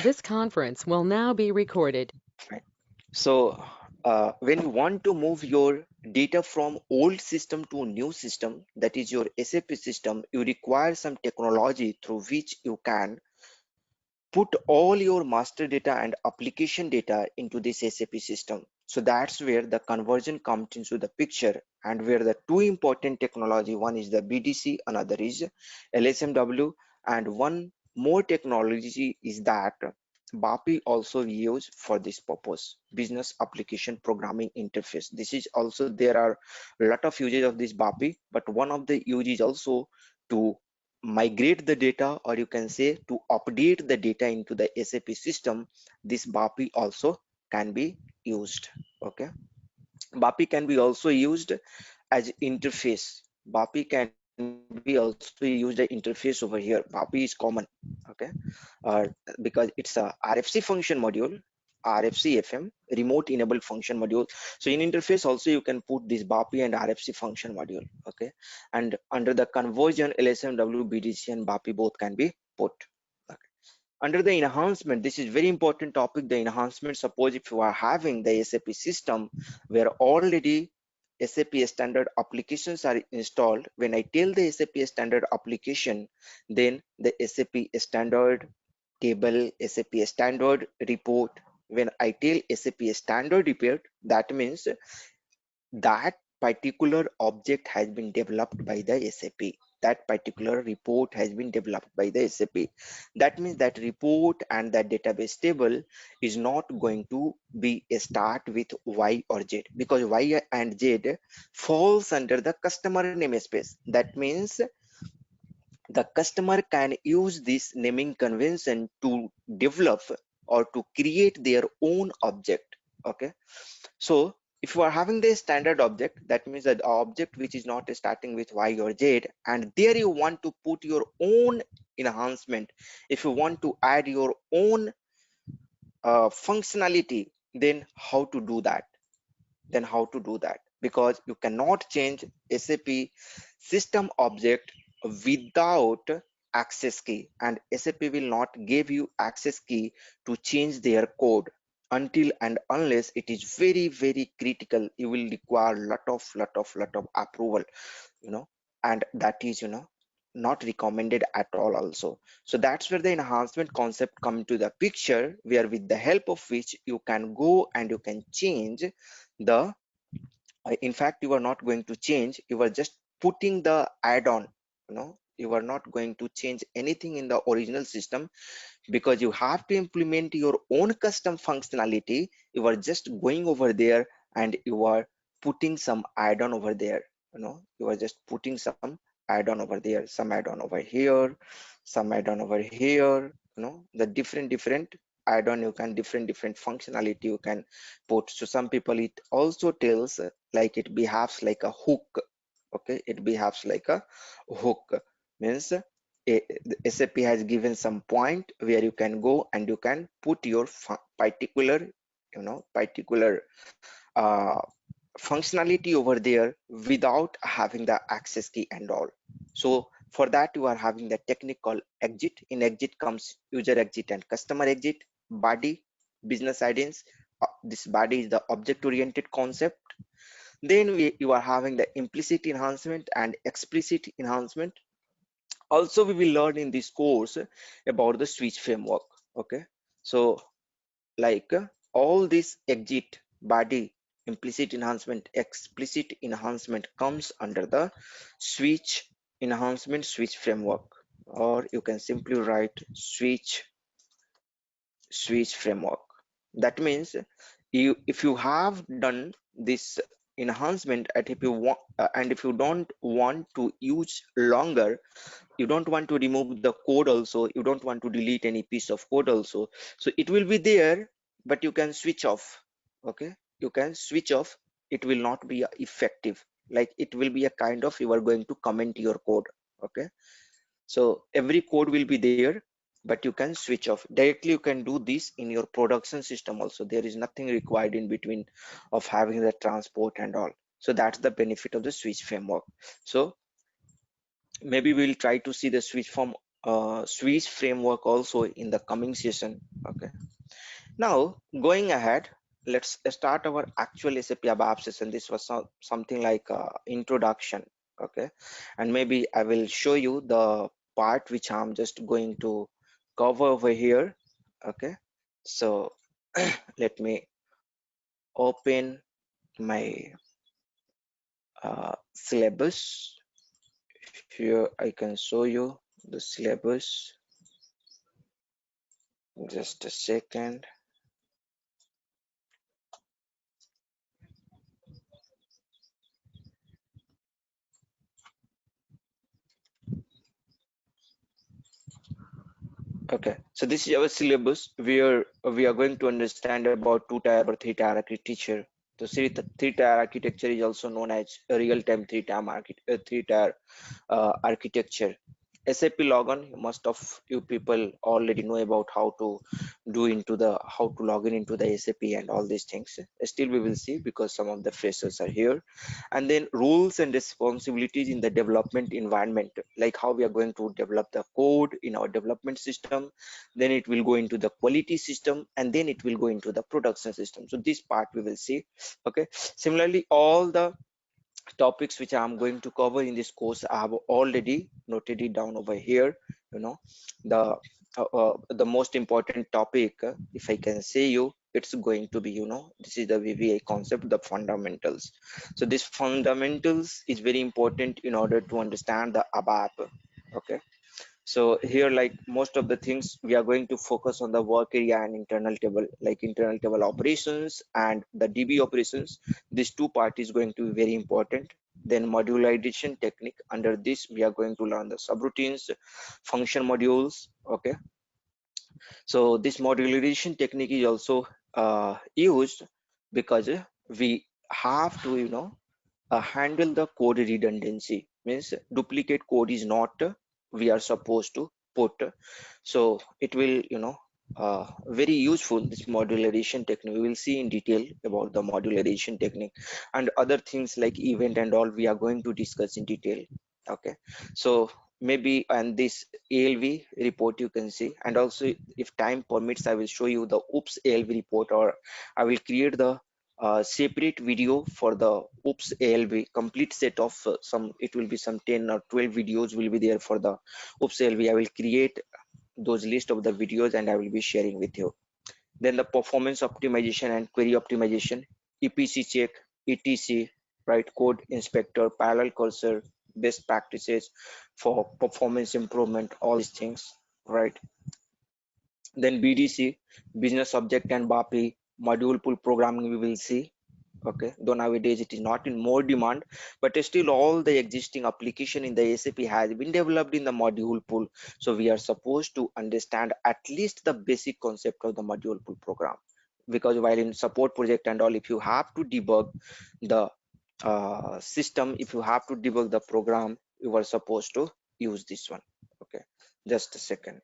This conference will now be recorded. Right. So when you want to move your data from old system to new system, that is your SAP system, you require some technology through which you can put all your master data and application data into this SAP system. So that's where the conversion comes into the picture, and where the two important technology, one is the BDC, another is LSMW, and one more technology is that BAPI also used for this purpose, business application programming interface. This is also, there are a lot of uses of this BAPI, but one of the use is also to migrate the data, or you can say to update the data into the SAP system. This BAPI also can be used. Okay, BAPI can be also used as interface. BAPI can be also used as interface over here. BAPI is common. Okay, because it's a RFC function module, RFC FM, remote enabled function module. So in interface also you can put this BAPI and RFC function module. Okay, and under the conversion, LSMW, BDC and BAPI both can be put. Okay. Under the enhancement, this is very important topic, the enhancement. Suppose if you are having the SAP system where already SAP standard applications are installed. When I tell the SAP standard application, then the SAP standard table, SAP standard report. When I tell SAP standard report, that means that particular object has been developed by the SAP. That particular report has been developed by the SAP. That means that report and that database table is not going to be a start with Y or Z, because Y and Z falls under the customer namespace. That means the customer can use this naming convention to develop or to create their own object. Okay, so if you are having the standard object, that means that object which is not starting with Y or Z, and there you want to put your own enhancement, if you want to add your own functionality, then how to do that? Because you cannot change SAP system object without access key, and SAP will not give you access key to change their code until and unless it is very very critical. You will require lot of approval, and that is not recommended at all also. So that's where the enhancement concept come to the picture, where with the help of which you can go and you can change the in fact you are not going to change, you are just putting the add-on. You are not going to change anything in the original system, because you have to implement your own custom functionality. You are just going over there and you are putting some add-on over there. You are just putting some add-on over there, some add-on over here, some add-on over here. The different add-on, you can different functionality you can put. So some people, it also tells like it behaves like a hook. Okay, it behaves like a hook, means the SAP has given some point where you can go and you can put your particular uh, functionality over there without having the access key and all. So for that you are having the technique called exit. In exit comes user exit and customer exit. Body, business identities. This body is the object oriented concept. Then you are having the implicit enhancement and explicit enhancement. Also we will learn in this course about the switch framework. Okay, so like all this exit, body, implicit enhancement, explicit enhancement comes under the switch enhancement, switch framework, or you can simply write switch framework. That means if you have done this enhancement, and if you want and if you don't want to use longer, you don't want to remove the code also, you don't want to delete any piece of code also, so it will be there, but you can switch off. Okay, you can switch off. It will not be effective, like it will be a kind of, you are going to comment your code. Okay, so every code will be there, but you can switch off directly. You can do this in your production system also. There is nothing required in between of having the transport and all. So that's the benefit of the switch framework. So maybe we'll try to see the switch form switch framework also in the coming session. Okay, now going ahead, let's start our actual SAP ABAP session. This was something like introduction. Okay, and maybe I will show you the part which I'm just going to cover over here. Okay, so let me open my syllabus. Here I can show you the syllabus. Just a second. Okay, so this is our syllabus where we are going to understand about two-tier or three-tier architecture. So three-tier architecture is also known as a real-time three-tier architecture. SAP logon, most of you people already know about how to how to log in into the SAP and all these things. Still we will see because some of the freshers are here. And then rules and responsibilities in the development environment, like how we are going to develop the code in our development system, then it will go into the quality system, and then it will go into the production system. So this part we will see. Okay, similarly all the topics which I'm going to cover in this course, I have already noted it down over here. You know, the most important topic, if I can say you, it's going to be, this is the VBA concept, the fundamentals. So this fundamentals is very important in order to understand the ABAP. Okay, so here, like most of the things, we are going to focus on the work area and internal table, like internal table operations and the DB operations. These two part is going to be very important. Then modularization technique. Under this, we are going to learn the subroutines, function modules. Okay. So this modularization technique is also used because we have to, handle the code redundancy. Means duplicate code is not we are supposed to put. So it will, very useful, this modularization technique. We will see in detail about the modularization technique, and other things like event and all we are going to discuss in detail. Okay, so maybe, and this ALV report you can see, and also if time permits I will show you the oops ALV report, or I will create the separate video for the oops ALV complete set of some, it will be some 10 or 12 videos will be there for the oops ALV. I will create those list of the videos and I will be sharing with you. Then the performance optimization and query optimization, EPC check, ETC, right, code inspector, parallel cursor, best practices for performance improvement, all these things, right. Then BDC, business object and BAPI, module pool programming we will see. Okay, though nowadays it is not in more demand, but still all the existing application in the SAP has been developed in the module pool. So we are supposed to understand at least the basic concept of the module pool program, because while in support project and all, if you have to debug the system, if you have to debug the program, you are supposed to use this one. Okay, just a second.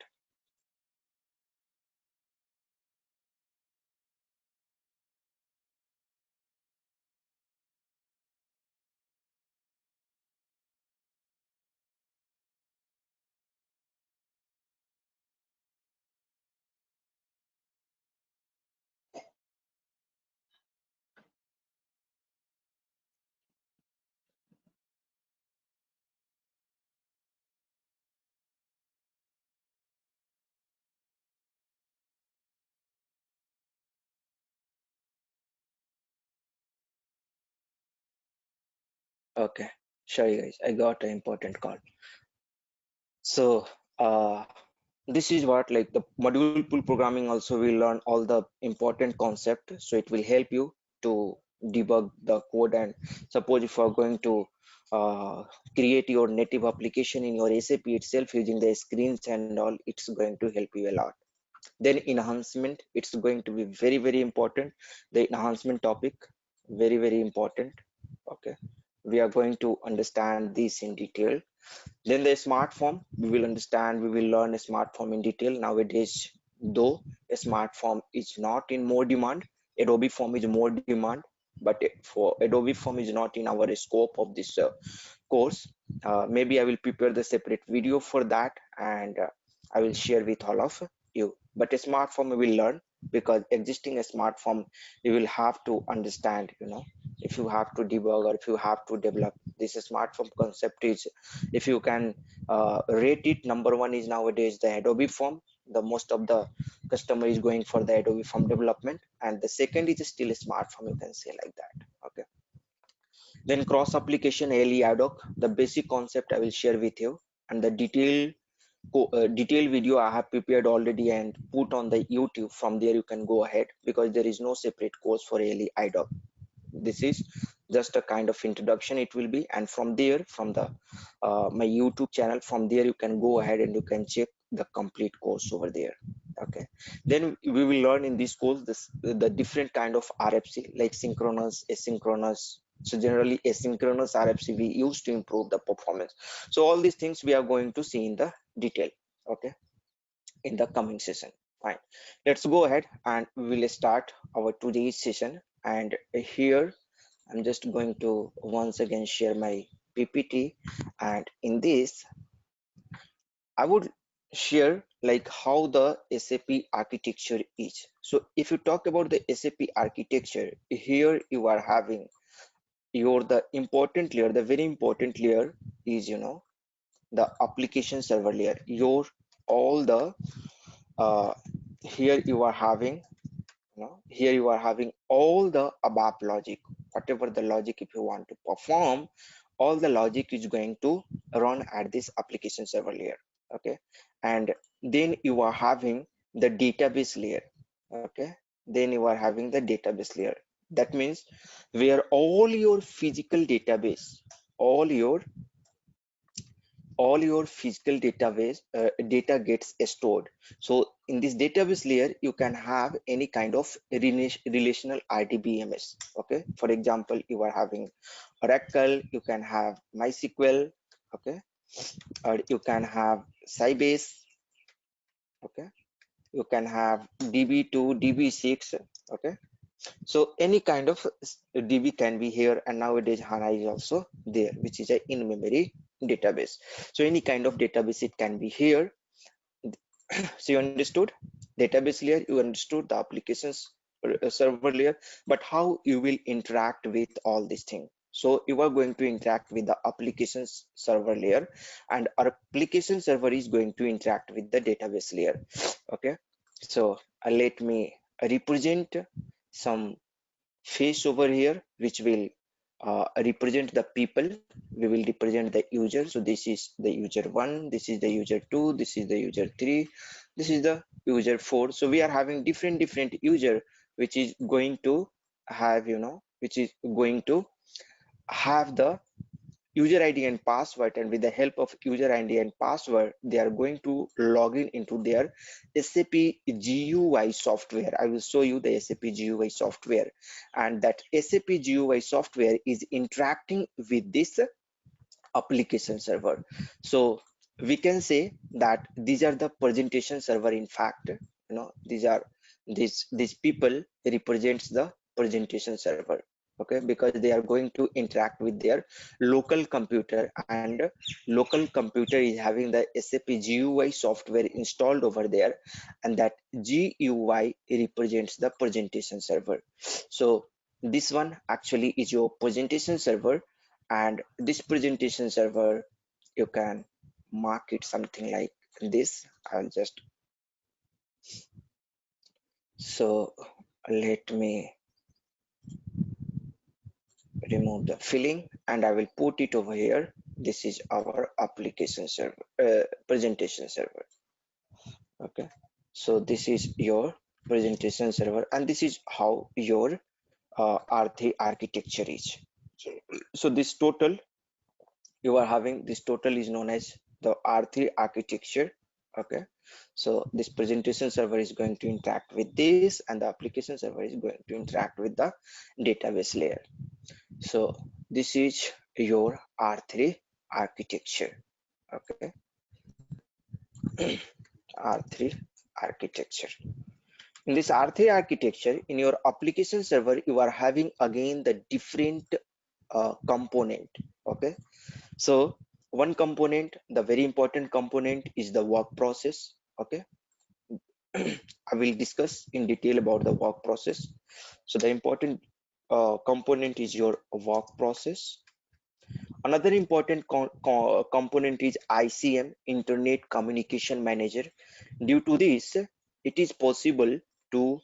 Okay, sorry guys, I got an important call. So this is what, like the module pool programming also will learn all the important concept, so it will help you to debug the code. And suppose if you are going to uh, create your native application in your SAP itself using the screens and all, it's going to help you a lot. Then enhancement, it's going to be very important. The enhancement topic, very important. Okay, we are going to understand this in detail. Then the smart form, we will understand, we will learn a smart form in detail. Nowadays, though a smart form is not in more demand, Adobe form is more demand, but for Adobe form is not in our scope of this course. Maybe I will prepare the separate video for that, and I will share with all of you. But a smart form you will learn, because existing a smart form you will have to understand, if you have to debug or if you have to develop this smart form concept is, if you can rate it, number one is nowadays the Adobe form. The most of the customer is going for the Adobe form development, and the second is still a smart form, you can say like that. Okay, then cross application ALE ad hoc, the basic concept I will share with you, and the detailed video I have prepared already and put on the YouTube. From there you can go ahead, because there is no separate course for ALE ad hoc. This is just a kind of introduction it will be, and from there, from the my YouTube channel, from there you can go ahead and you can check the complete course over there. Okay, then we will learn in this course the different kind of RFC, like synchronous, asynchronous. So generally asynchronous RFC we use to improve the performance. So all these things we are going to see in the detail, okay, in the coming session. Fine, let's go ahead and we will start our today's session. And here I'm just going to once again share my PPT, and in this I would share like how the SAP architecture is. So if you talk about the SAP architecture, here you are having the important layer, the very important layer is the application server layer. All the here you are having here you are having all the ABAP logic, whatever the logic if you want to perform, all the logic is going to run at this application server layer. Okay, and then you are having the database layer. Okay, then you are having the database layer. That means where all your physical database, all your physical database data gets stored. So in this database layer you can have any kind of relational RDBMS. Okay, for example, you are having Oracle, you can have MySQL, okay, or you can have Sybase, okay, you can have DB2, DB6, okay. So any kind of DB can be here, and nowadays HANA is also there, which is a in-memory database. So any kind of database it can be here. So you understood database layer, you understood the applications server layer, but how you will interact with all these things. So you are going to interact with the applications server layer, and our application server is going to interact with the database layer. Okay, so let me represent some face over here, which will represent the people. We will represent the user. So this is the user 1, this is the user 2, this is the user 3, this is the user 4. So we are having different user, which is going to have which is going to have the user ID and password, and with the help of user ID and password they are going to log in into their SAP GUI software. I will show you the SAP GUI software, and that SAP GUI software is interacting with this application server. So we can say that these are the presentation server. In fact, these people represents the presentation server. Okay, because they are going to interact with their local computer, and local computer is having the SAP GUI software installed over there, and that GUI represents the presentation server. So this one actually is your presentation server, and this presentation server you can mark it something like this. I'll just let me remove the filling, and I will put it over here. This is our application server, presentation server. Okay, so this is your presentation server, and this is how your R3 architecture is. So this total you are having, this total is known as the R3 architecture. Okay, so this presentation server is going to interact with this, and the application server is going to interact with the database layer. So this is your R3 architecture. Okay, R3 architecture. In this R3 architecture, in your application server, you are having again the different component. Okay, So one component, the very important component, is the work process. Okay. I will discuss in detail about the work process. So the important component is your work process. Another important component is ICM, Internet Communication Manager. Due to this, it is possible to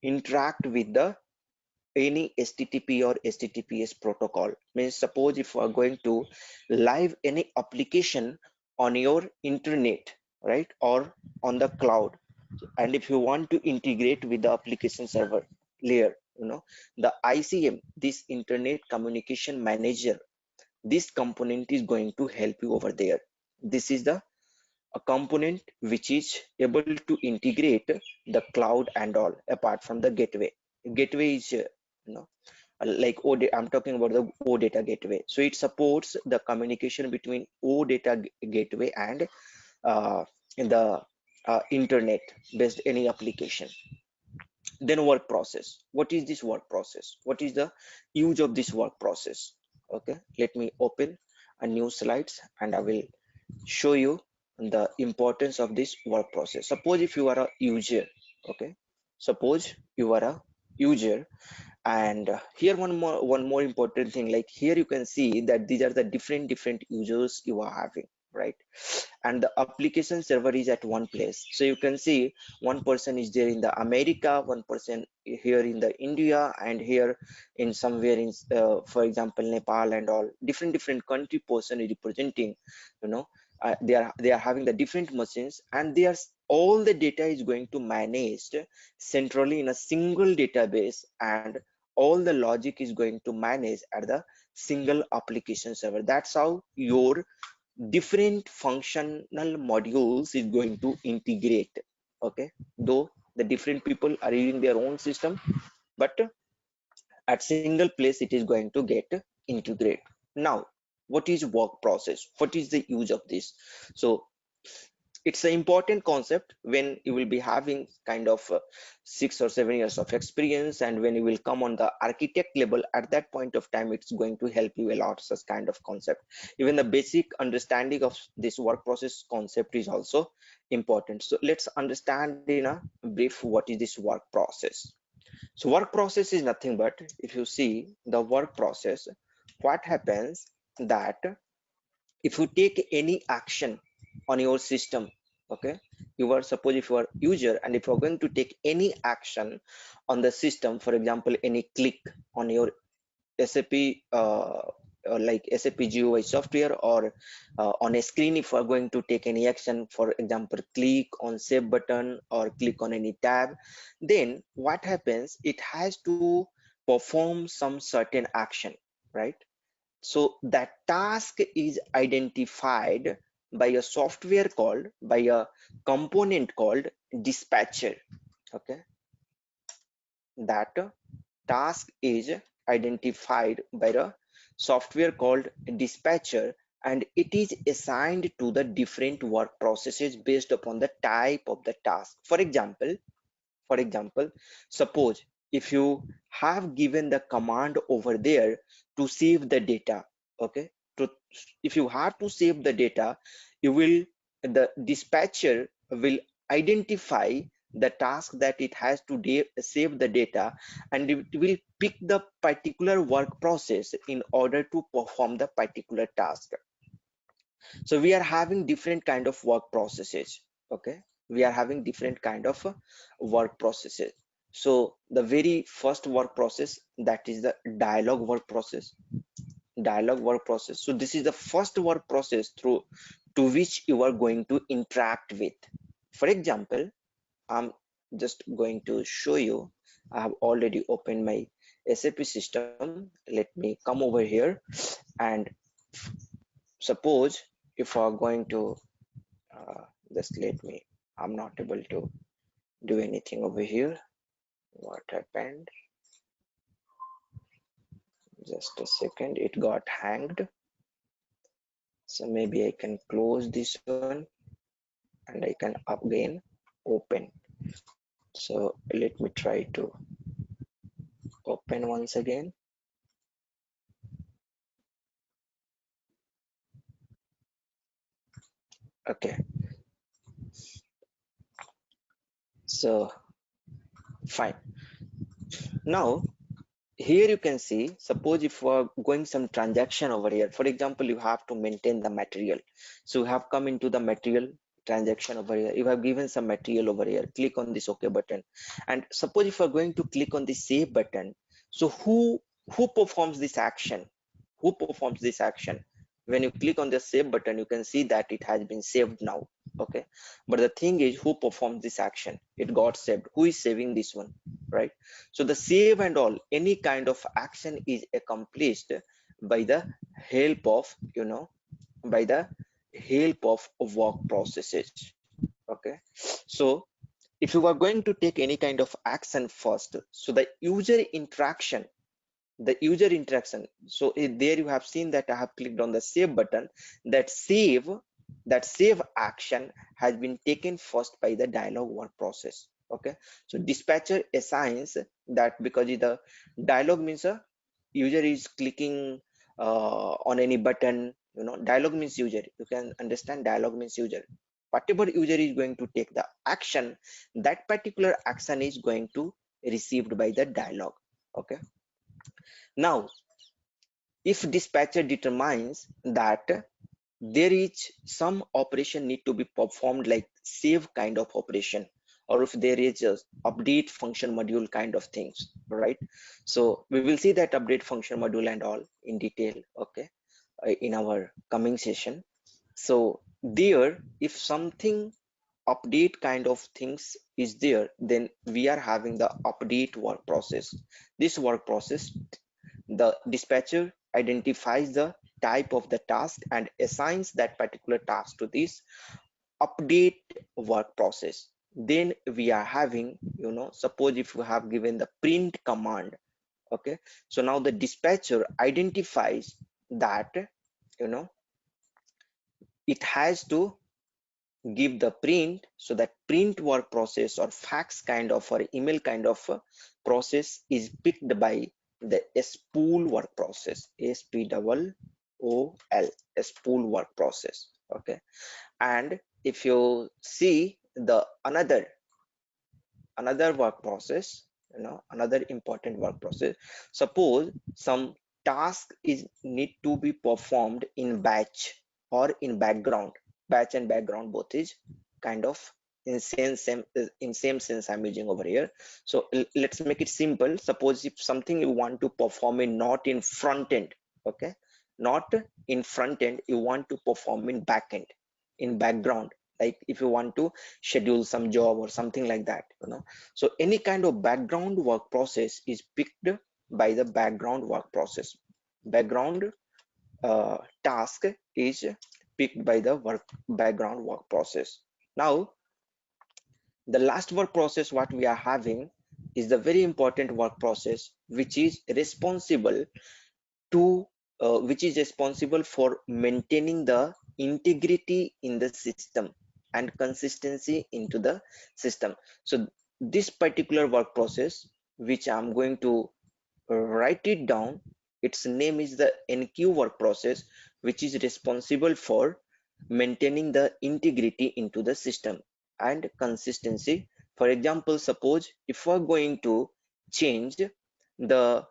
interact with the any HTTP or HTTPS protocol. Means suppose if you are going to live any application on your internet, right, or on the cloud, and if you want to integrate with the application server layer, the ICM, this Internet Communication Manager, this component is going to help you over there. This is the a component which is able to integrate the cloud and all, apart from the gateway. Gateway is you know like I'm talking about the OData gateway. So it supports the communication between OData gateway and in the internet based any application. Then work process. What is this work process? What is the use of this work process? Okay, let me open a new slides and I will show you the importance of this work process. Suppose if you are a user, okay, suppose you are a user, and here one more important thing, like here you can see that these are the different users you are having, right? And the application server is at one place. So you can see one person is there in the America, one person here in the India, and here in somewhere in for example Nepal, and all different country person is representing, you know they are having the different machines, and they are all the data is going to managed centrally in a single database, and all the logic is going to manage at the single application server. That's how your different functional modules is going to integrate. Okay, though the different people are using their own system, but at single place it is going to get integrate. Now, what is work process? What is the use of this? So it's an important concept when you will be having kind of 6 or 7 years of experience, and when you will come on the architect level, at that point of time it's going to help you a lot, such kind of concept. Even the basic understanding of this work process concept is also important. So let's understand in a brief what is this work process. So work process is nothing but, if you see the work process, what happens that if you take any action on your system, okay, you are, suppose if you are user, and if you're going to take any action on the system, for example any click on your SAP like SAP GUI software, or on a screen, if you are going to take any action, for example click on save button or click on any tab, then what happens, it has to perform some certain action, right? So that task is identified by a software called, by a component called dispatcher. Okay, that task is identified by a software called dispatcher, and it is assigned to the different work processes based upon the type of the task. For example, suppose if you have given the command over there to save the data, okay, to, if you have to save the data, you will, the dispatcher will identify the task that it has to save the data, and it will pick the particular work process in order to perform the particular task. So we are having different kind of work processes. Okay, we are having different kind of work processes. So the very first work process, that is the dialogue work process. Dialogue work process, so this is the first work process through to which you are going to interact with. For example, I'm just going to show you. I have already opened my SAP system. Let me come over here, and suppose if we are going to just let me, I'm not able to do anything over here. What happened? Just a second, it got hanged. So maybe I can close this one and I can again open. So let me try to open once again. Okay, so fine. Now here you can see, suppose if you are going some transaction over here, for example, you have to maintain the material. So you have come into the material transaction over here. You have given some material over here. Click on this OK button. And suppose if you are going to click on the save button, so who performs this action? Who performs this action? When you click on the save button, you can see that it has been saved now. Okay, but the thing is, who performs this action? It got saved. Who is saving this one, right? So the save and all, any kind of action is accomplished by the help of, by the help of work processes. Okay, so if you are going to take any kind of action first, so the user interaction, so there you have seen that I have clicked on the save button. That save action has been taken first by the dialog work process. Okay, so dispatcher assigns that, because the dialog means a user is clicking on any button. Dialog means user. You can understand, dialog means user. Whatever user is going to take the action, that particular action is going to received by the dialog. Okay, now if dispatcher determines that there is some operation need to be performed, like save kind of operation, or if there is a update function module kind of things, right? So we will see that update function module and all in detail, okay, in our coming session. So there, if something update kind of things is there, then we are having the update work process. This work process, the dispatcher identifies the type of the task and assigns that particular task to this update work process. Then we are having, suppose if you have given the print command. Okay, so now the dispatcher identifies that, it has to give the print, so that print work process or fax kind of or email kind of process is picked by the spool work process, spool, spool work process. Okay, and if you see the another work process, another important work process, suppose some task is need to be performed in batch or in background. Batch and background both is kind of in same sense I'm using over here. So let's make it simple. Suppose if something you want to perform in not in front end, okay, not in front end, you want to perform in back end, in background, like if you want to schedule some job or something like that. So any kind of background work process is picked by the background work process. Background task is picked by the background work process. Now the last work process what we are having is the very important work process, which is responsible to which is responsible for maintaining the integrity in the system and consistency into the system. So this particular work process, which I'm going to write it down, its name is the NQ work process, which is responsible for maintaining the integrity into the system and consistency. For example, suppose if we're going to change the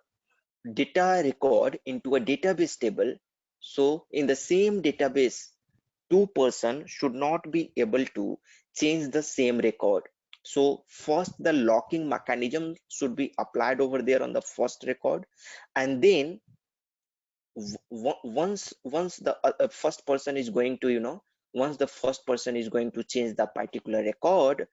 data record into a database table, so in the same database, two person should not be able to change the same record. So first the locking mechanism should be applied over there on the first record, and then once the first person is going to, once the first person is going to change the particular record,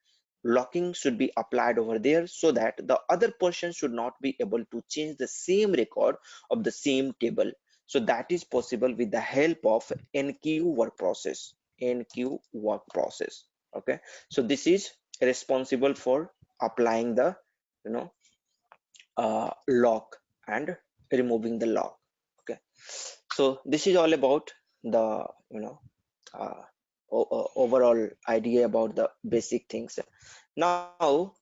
locking should be applied over there, so that the other person should not be able to change the same record of the same table. So that is possible with the help of NQ work process. NQ work process. Okay, so this is responsible for applying the, lock and removing the lock. Okay, so this is all about the, uh, overall idea about the basic things. Now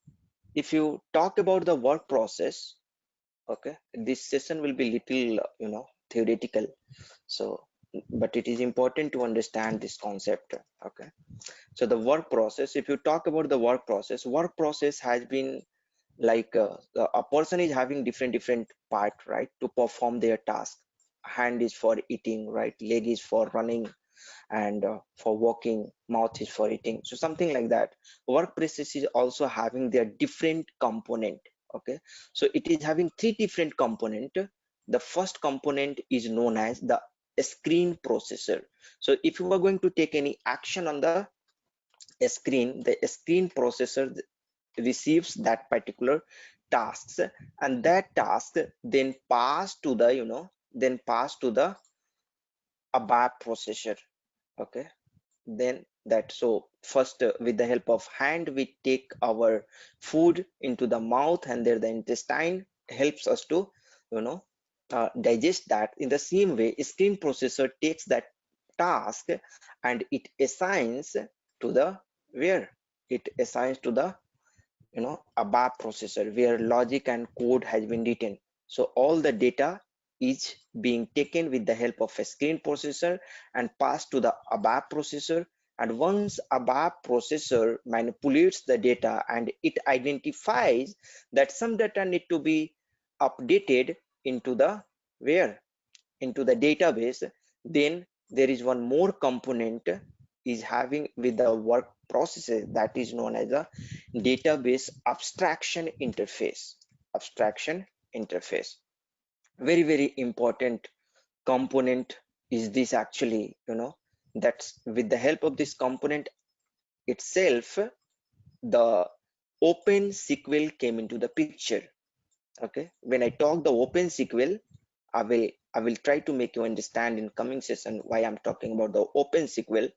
if you talk about the work process, okay, this session will be little, theoretical. So but it is important to understand this concept. Okay, so the work process, if you talk about the work process has been like a person is having different part, right, to perform their task. Hand is for eating, right, leg is for running, and for walking, mouth is for eating, so something like that. Work process is also having their different component. Okay, so it is having three different component. The first component is known as the screen processor. So if you are going to take any action on the screen, the screen processor receives that particular tasks, and that task then pass to the, then pass to the ABAP processor. Okay, then that, so first with the help of hand we take our food into the mouth, and there the intestine helps us to, you know digest that. In the same way, screen processor takes that task and it assigns to the, where it assigns to the, ABAP processor, where logic and code has been written. So all the data is being taken with the help of a screen processor and passed to the ABAP processor. And once ABAP processor manipulates the data and it identifies that some data need to be updated into the, where, into the database, then there is one more component is having with the work processes, that is known as a database abstraction interface. Abstraction interface, very important component is this actually. That's with the help of this component itself, the OpenSQL came into the picture. Okay, when I talk the OpenSQL, I will try to make you understand in coming session why I'm talking about the OpenSQL.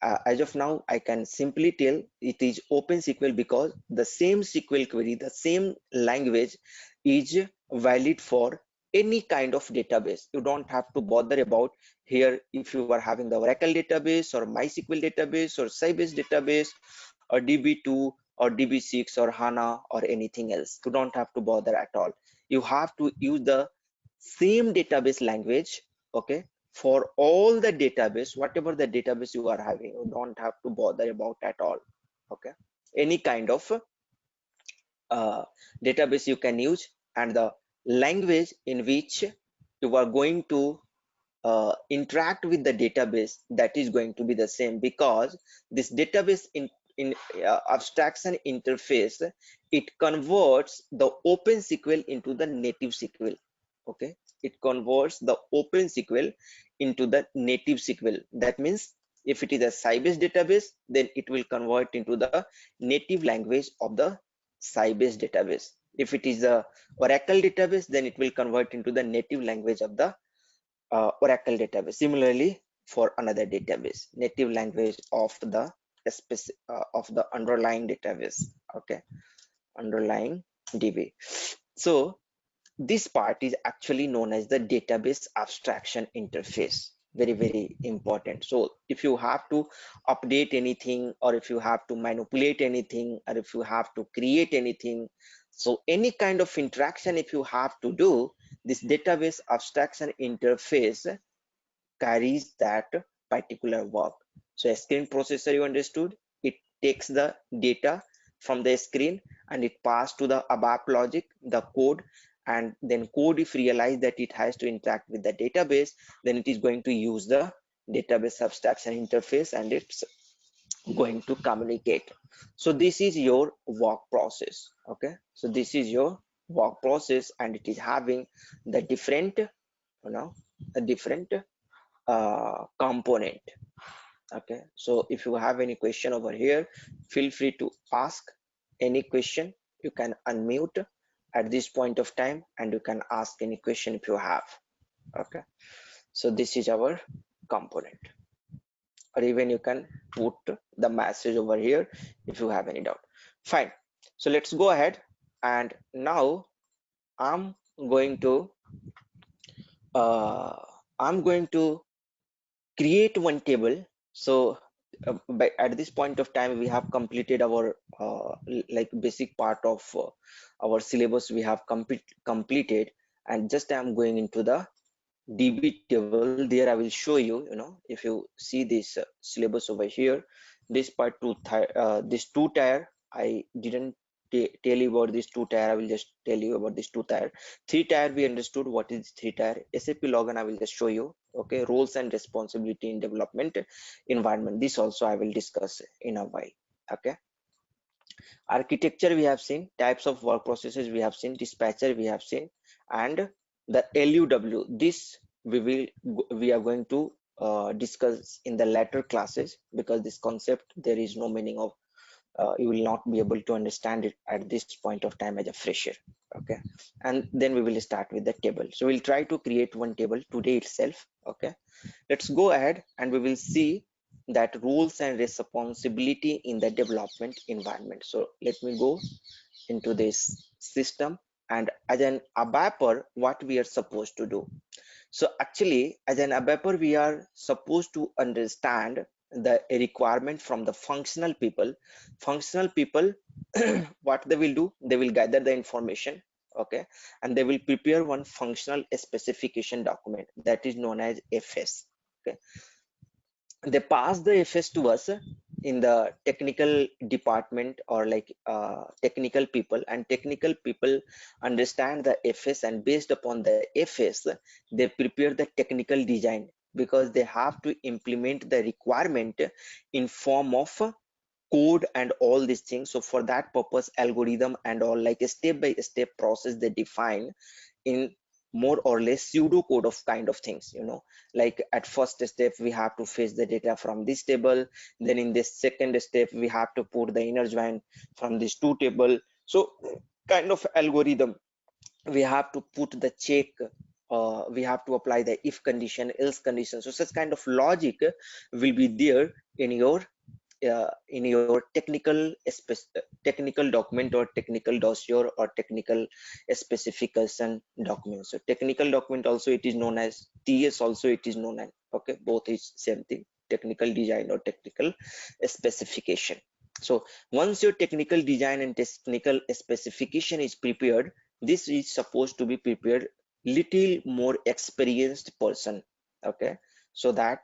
As of now, I can simply tell it is OpenSQL because the same SQL query, the same language is valid for any kind of database. You don't have to bother about here if you are having the Oracle database or MySQL database or Sybase database or DB2 or DB6 or HANA or anything else. You don't have to bother at all. You have to use the same database language, okay, for all the database, whatever the database you are having. You don't have to bother about at all. Okay, any kind of uh, database you can use, and the language in which you are going to interact with the database, that is going to be the same, because this database in abstraction interface, it converts the OpenSQL into the native SQL. Okay, it converts the OpenSQL into the native SQL. That means if it is a Sybase database, then it will convert into the native language of the Sybase database. If it is a Oracle database, then it will convert into the native language of the Oracle database. Similarly, for another database, native language of the underlying database. Okay, underlying DB. So this part is actually known as the database abstraction interface. Very important. So if you have to update anything, or if you have to manipulate anything, or if you have to create anything, so any kind of interaction if you have to do, this database abstraction interface carries that particular work. So a screen processor, you understood, it takes the data from the screen and it passes to the ABAP logic, the code, and then code, if realize that it has to interact with the database, then it is going to use the database abstraction interface and it's going to communicate. So this is your work process. Okay, so this is your work process, and it is having the different, a different component. Okay, so if you have any question over here, feel free to ask any question. You can unmute at this point of time and you can ask any question if you have. Okay, so this is our component, or even you can put the message over here if you have any doubt. Fine, so let's go ahead, and now i'm going to uh, I'm going to create one table. So at this point of time we have completed our like basic part of our syllabus we have completed, and just I'm going into the DB table. There I will show you, if you see this syllabus over here, this part this two tier, I didn't tell you about this two tier. I will just tell you about this two tier. Three tier, we understood what is three tier. SAP login, I will just show you. Okay, roles and responsibility in development environment. This also I will discuss in a while. Okay, architecture we have seen, types of work processes we have seen, dispatcher we have seen, and the LUW. This we are going to discuss in the later classes, because this concept there is no meaning of, you will not be able to understand it at this point of time as a fresher. Okay, and then we will start with the table. So we'll try to create one table today itself. Okay, let's go ahead and we will see that rules and responsibility in the development environment. So let me go into this system, and as an ABAPer, what we are supposed to do. So actually, as an ABAPer, we are supposed to understand the requirement from the functional people. Functional people, what they will do, they will gather the information, okay, and they will prepare one functional specification document that is known as FS. Okay, they pass the FS to us in the technical department, or like technical people, and technical people understand the FS, and based upon the FS they prepare the technical design, because they have to implement the requirement in form of code and all these things. So for that purpose, algorithm and all, like a step-by-step process they define in more or less pseudo code of kind of things, like at first step we have to fetch the data from this table, then in this second step we have to put the inner join from this two table. So kind of algorithm, we have to put the check, we have to apply the if condition, else condition. So such kind of logic will be there in your technical document, or technical dossier, or technical specification document. So technical document also it is known as TS, also it is known as, okay, both is same thing, technical design or technical specification. So once your technical design and technical specification is prepared, this is supposed to be prepared little more experienced person. Okay, so that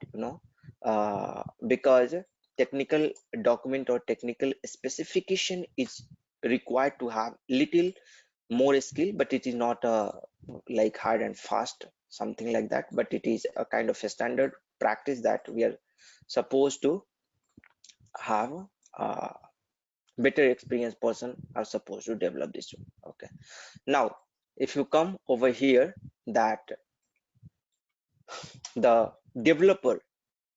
because technical document or technical specification is required to have little more skill, but it is not like hard and fast, something like that, but it is a kind of a standard practice that we are supposed to have. Better experienced person are supposed to develop this one. Okay, now if you come over here, that the developer,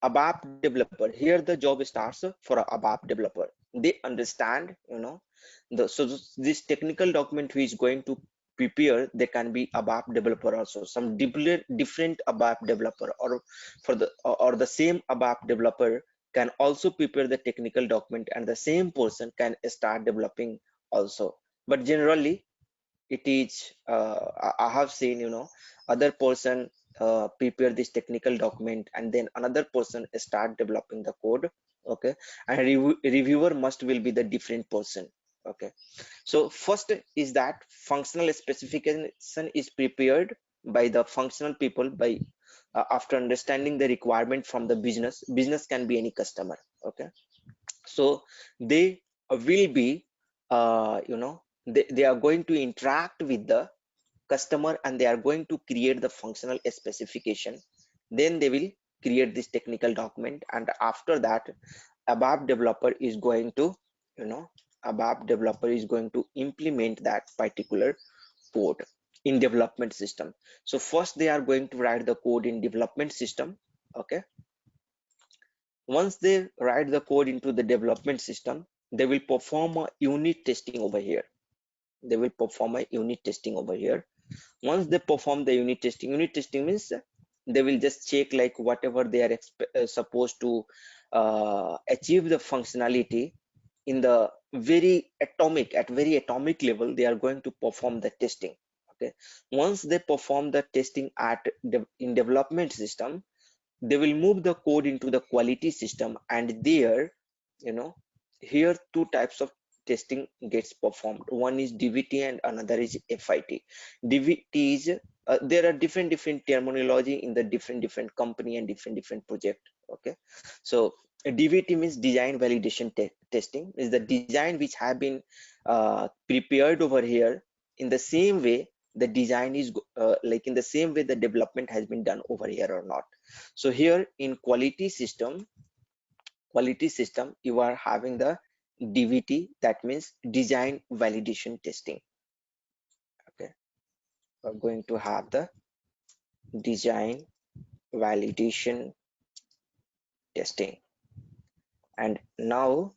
ABAP developer, here the job starts for a ABAP developer. They understand, so this technical document who is going to prepare, they can be ABAP developer also, some different ABAP developer, or for the or the same ABAP developer can also prepare the technical document, and the same person can start developing also. But generally it is I have seen, other person prepare this technical document, and then another person start developing the code. Okay, and reviewer must will be the different person. Okay, so first is that functional specification is prepared by the functional people by after understanding the requirement from the business can be any customer. Okay, so they will be they are going to interact with the customer, and they are going to create the functional specification. Then they will create this technical document, and after that ABAP developer is going to ABAP developer is going to implement that particular code in development system. So first they are going to write the code in development system. Okay, once they write the code into the development system, they will perform a unit testing over here. They will perform a unit testing over here. Once they perform the unit testing means they will just check like whatever they are supposed to achieve the functionality in the very atomic level. They are going to perform the testing. Okay, once they perform the testing in development system, they will move the code into the quality system, and there here two types of testing gets performed. One is DVT and another is FIT. DVT is there are different terminology in the different company and different project. Okay, so DVT means design validation testing, is the design which have been prepared over here. In the same way the design is like in the same way the development has been done over here or not. So here in quality system you are having the DVT, that means design validation testing. Okay, we're going to have the design validation testing. And now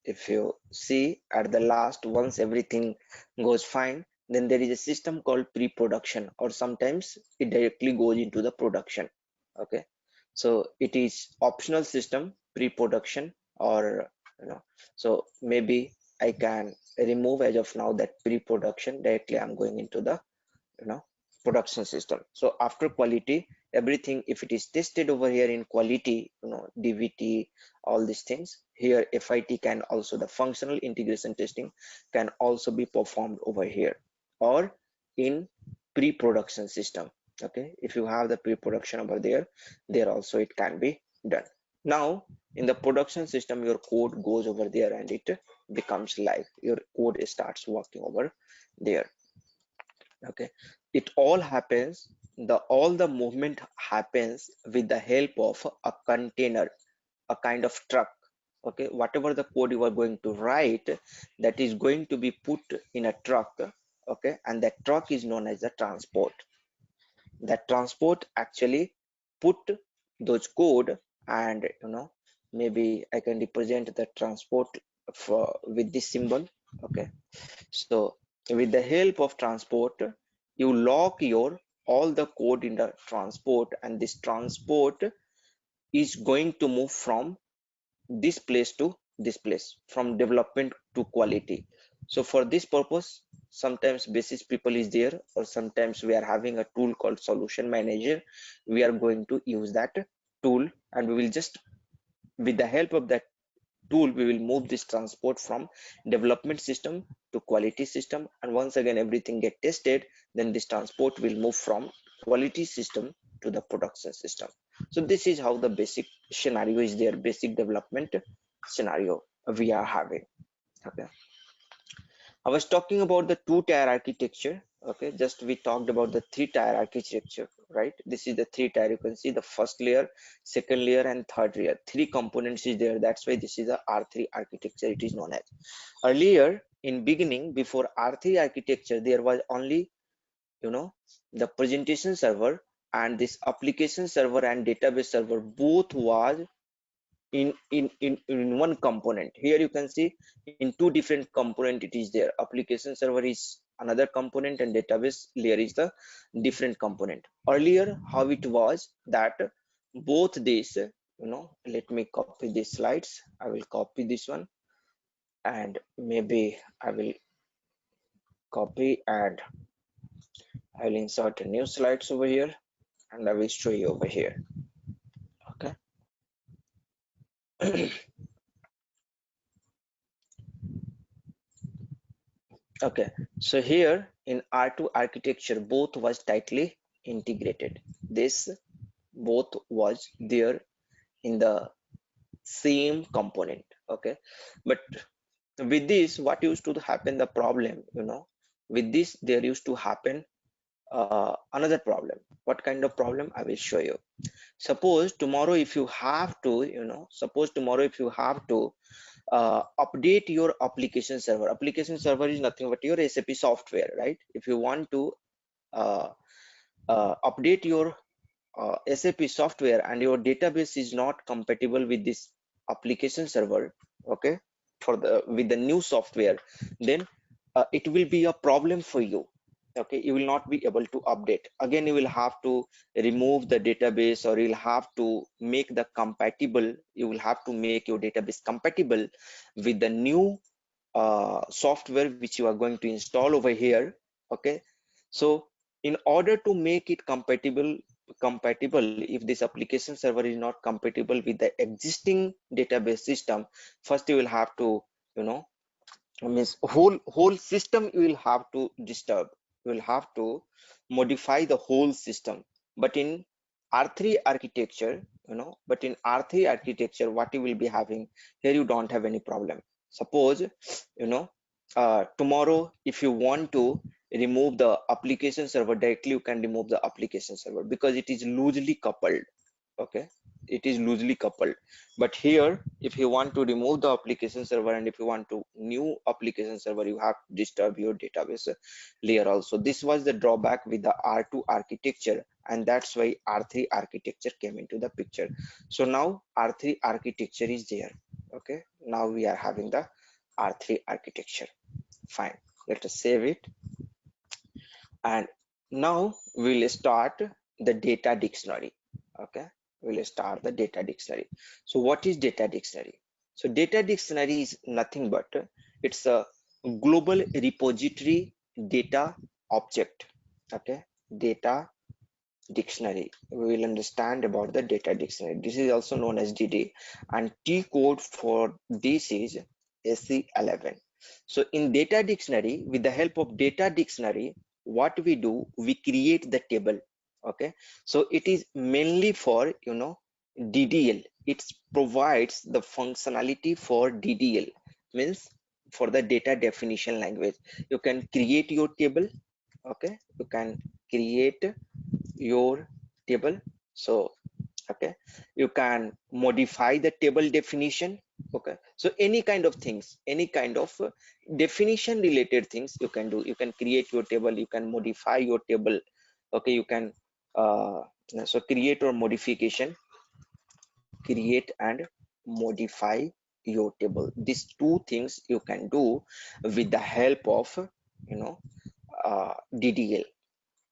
if you see at the last, once everything goes fine, then there is a system called pre-production, or sometimes it directly goes into the production. Okay, so it is optional system, pre-production, or so maybe I can remove as of now that pre-production. Directly I'm going into the production system. So after quality, everything, if it is tested over here in quality, DVT, all these things, here FIT can also, the functional integration testing can also be performed over here, or in pre-production system. Okay, if you have the pre-production over there also it can be done. Now in the production system, your code goes over there and it becomes live, your code starts working over there. Okay, it all happens, all the movement happens with the help of a container, a kind of truck. Okay, whatever the code you are going to write, that is going to be put in a truck. Okay, and that truck is known as the transport. That transport actually put those code, and maybe I can represent the transport for with this symbol. Okay, so with the help of transport, you lock your all the code in the transport, and this transport is going to move from this place to this place, from development to quality. So for this purpose, sometimes basis people is there, or sometimes we are having a tool called solution manager. We are going to use that tool, and we will just, with the help of that tool, we will move this transport from development system to quality system, and once again everything get tested, then this transport will move from quality system to the production system. So this is how the basic scenario is there, basic development scenario we are having. Okay, I was talking about the two-tier architecture. Okay, just we talked about the three-tier architecture, right? This is the three-tier. You can see the first layer, second layer, and third layer. Three components is there. That's why this is a R3 architecture. It is known as. Earlier, in beginning, before R3 architecture, there was only, the presentation server, and this application server and database server both was in one component. Here you can see in two different component it is there. Application server is another component and database layer is the different component. Earlier how it was that both these, let me copy these slides. I will copy this one, and maybe I will copy and I will insert a new slides over here, and I will show you over here. Okay. Okay, so here in R2 architecture, both was tightly integrated. This both was there in the same component. Okay, but with this, what used to happen, the problem, with this there used to happen another problem. What kind of problem? I will show you. Suppose tomorrow if you have to, update your application server. Application server is nothing but your SAP software, right? If you want to uh, update your SAP software and your database is not compatible with this application server, okay, for the with the new software, then it will be a problem for you. Okay, you will not be able to update. Again, you will have to remove the database, or you'll have to make the compatible. You will have to make your database compatible with the new software which you are going to install over here. Okay, so in order to make it compatible, if this application server is not compatible with the existing database system, first you will have to, means whole system you will have to disturb. you will have to modify the whole system. But in R3 architecture, but in R3 architecture, what you will be having here, you don't have any problem. Suppose, tomorrow, if you want to remove the application server directly, you can remove the application server because it is loosely coupled. Okay, it is loosely coupled. But here, if you want to remove the application server and if you want to new application server, you have to disturb your database layer also. This was the drawback with the R2 architecture, and that's why R3 architecture came into the picture. So now R3 architecture is there. Okay, now we are having the R3 architecture. Fine, let us save it. And now we'll start the data dictionary. Okay, we'll start the data dictionary. So what is data dictionary? So data dictionary is nothing but it's a global repository data object. Okay, data dictionary. We will understand about the data dictionary. This is also known as DD, and T code for this is SE11. So in data dictionary, with the help of data dictionary, what we do, we create the table. Okay, so it is mainly for DDL. It provides the functionality for DDL, means for the data definition language. You can create your table. Okay, you can create your table. So okay, you can modify the table definition. Okay, so any kind of things, any kind of definition related things you can do. You can create your table, you can modify your table. Okay, you can so create or modification, create and modify your table. These two things you can do with the help of DDL.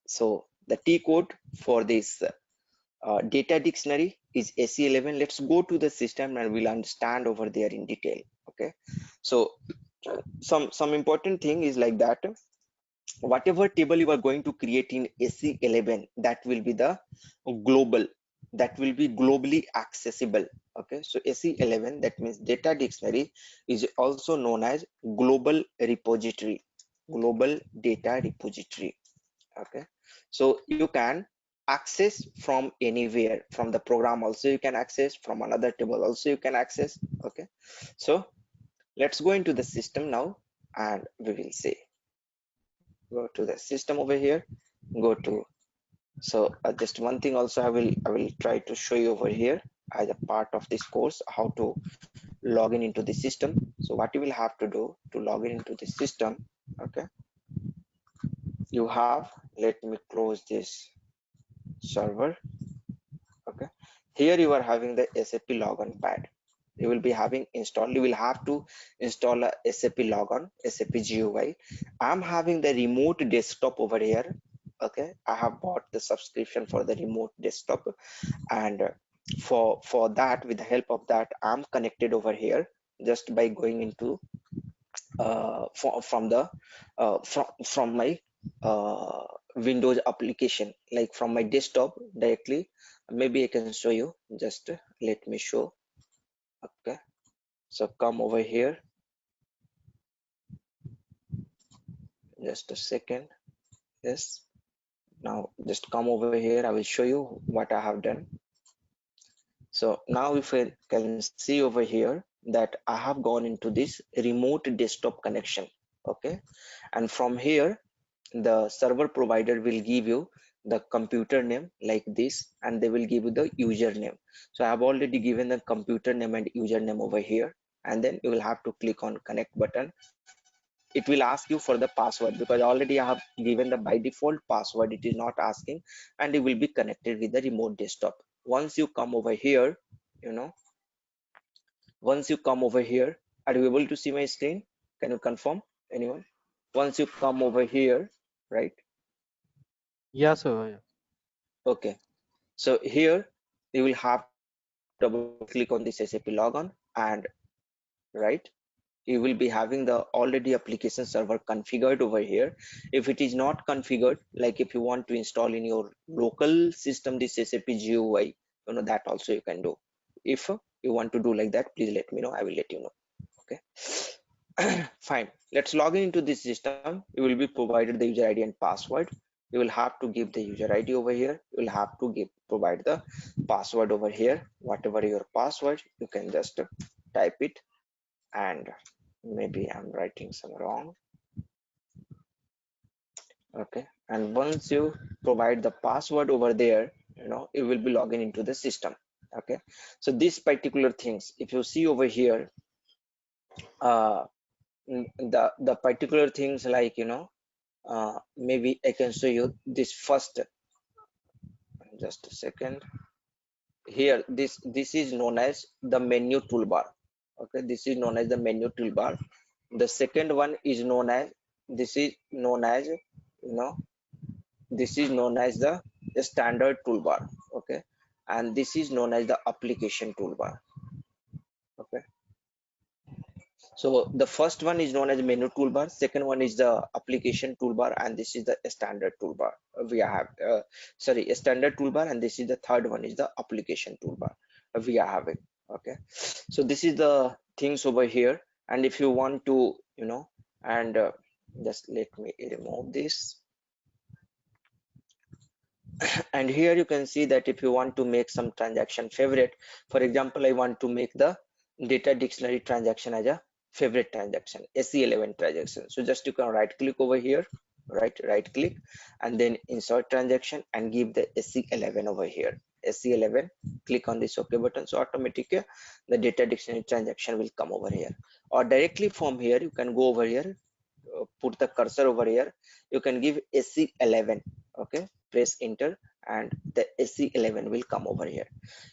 So the T code for this data dictionary is SE11. Let's go to the system and we'll understand over there in detail. Okay, so some important thing is like that. Whatever table you are going to create in SE11, that will be the global, that will be globally accessible. Okay, so SE11, that means data dictionary, is also known as global repository, global data repository. Okay, so you can access from anywhere, from the program also you can access, from another table also you can access. Okay, so let's go into the system now and we will see. Go to the system over here, go to, so just one thing also I will try to show you over here as a part of this course, how to log in into the system. So what you will have to do to log in into the system, okay, you have, let me close this server. Okay, here you are having the SAP logon pad. You will be having installed, you will have to install a SAP logon, SAP GUI. I'm having the remote desktop over here. Okay, I have bought the subscription for the remote desktop, and for that, with the help of that, I'm connected over here just by going into from my uh, Windows application, like from my desktop directly. Maybe I can show you, just let me show. Okay, so come over here, just a second. Yes, now just come over here, I will show you what I have done. So now if I can see over here that I have gone into this remote desktop connection. Okay, and from here the server provider will give you the computer name like this, and they will give you the username. So I have already given the computer name and username over here, and then you will have to click on connect button. It will ask you for the password because already I have given the by default password, it is not asking, and it will be connected with the remote desktop. Once you come over here, once you come over here, are you able to see my screen? Can you confirm, anyone? Once you come over here, right? Yeah, sir. Okay, so here you will have to double click on this SAP logon, and right, you will be having the already application server configured over here. If it is not configured, like if you want to install in your local system this SAP GUI, that also you can do. If you want to do like that, please let me know, I will let you know. Okay, fine. Let's log in into this system. You will be provided the user ID and password. You will have to give the user ID over here. You will have to provide the password over here. Whatever your password, you can just type it, and maybe I'm writing some wrong. Okay, and once you provide the password over there, you will be logging into the system. Okay, so these particular things, if you see over here, uh the particular things, like maybe I can show you this first. Just a second. Here, this is known as the menu toolbar. Okay, this is known as the menu toolbar. The second one is known as, this is known as, this is known as the standard toolbar. Okay, and this is known as the application toolbar. Okay, so the first one is known as menu toolbar, second one is the application toolbar, and this is the standard toolbar. We have sorry, a standard toolbar, and this is the third one is the application toolbar we are having. Okay, so this is the things over here. And if you want to, and just let me remove this. And here you can see that if you want to make some transaction favorite, for example, I want to make the data dictionary transaction as a favorite transaction, SE11 transaction. So just you can right click over here, right click, and then insert transaction and give the SE11 over here. SE11, click on this OK button, so automatically the data dictionary transaction will come over here. Or directly from here you can go over here, put the cursor over here, you can give SE11. Okay, press enter, and the SE11 will come over here.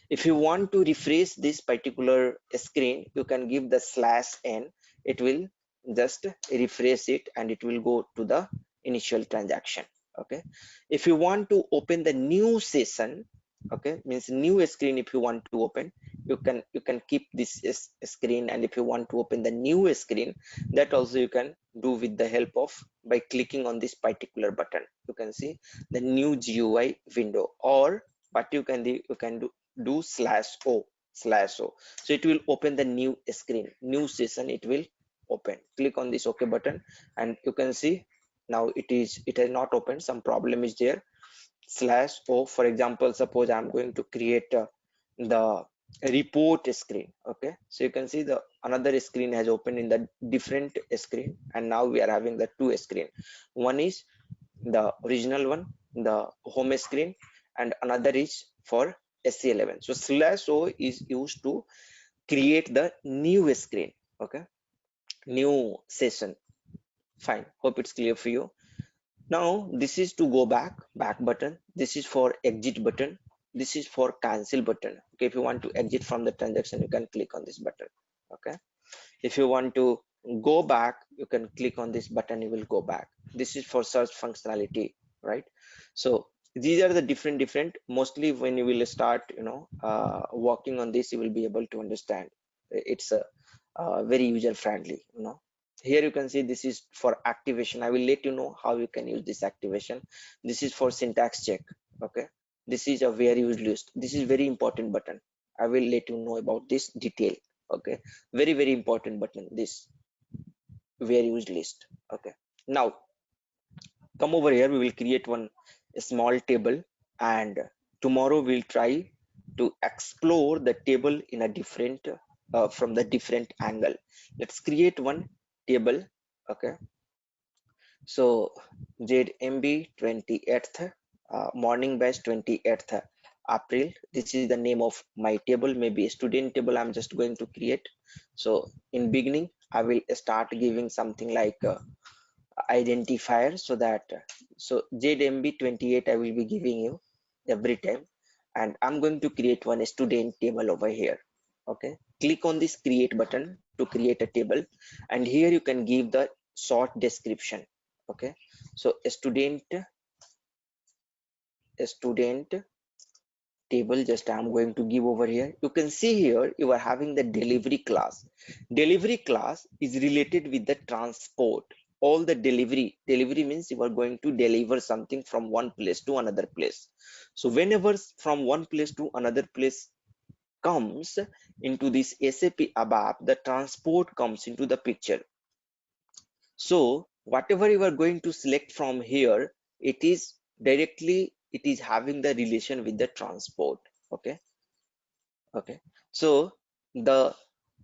If you want to refresh this particular screen, you can give the /n. It will just refresh it, and it will go to the initial transaction. Okay, if you want to open the new session, okay, means new screen, if you want to open, you can keep this screen, and if you want to open the new screen, that also you can do with the help of by clicking on this particular button. You can see the new GUI window, or what you can do, do /o. So it will open the new screen, new session, it will open. Click on this OK button, and you can see now it has not opened, some problem is there. /o, for example, suppose I'm going to create the report screen. Okay, so you can see the another screen has opened in the different screen, and now we are having the two screen. One is the original one, the home screen, and another is for SE11. So /o is used to create the new screen. Okay, new session. Fine, hope it's clear for you. Now this is to go back button, this is for exit button, this is for cancel button. Okay, if you want to exit from the transaction, you can click on this button. Okay, if you want to go back, you can click on this button, you will go back. This is for search functionality, right? So these are the different, mostly when you will start working on this, you will be able to understand. It's a very user friendly. Here you can see this is for activation. I will let you know how you can use this activation. This is for syntax check. Okay, this is a where used list. This is very important button. I will let you know about this detail. Okay, very important button, this where used list. Okay, now come over here, we will create one small table, and tomorrow we'll try to explore the table in a different from the different angle. Let's create one table. Okay, so ZMB 28th morning batch 28th April. This is the name of my table, maybe a student table I'm just going to create. So in beginning I will start giving something like identifier, so that so ZMB 28 I will be giving you every time, and I'm going to create one student table over here. Okay, click on this create button to create a table, and here you can give the short description. Okay, so a student table, just I'm going to give over here. You can see here you are having the delivery class. Delivery class is related with the transport. All the delivery means you are going to deliver something from one place to another place. So whenever from one place to another place comes into this SAP ABAP, the transport comes into the picture. So whatever you are going to select from here, it is having the relation with the transport. Okay. So the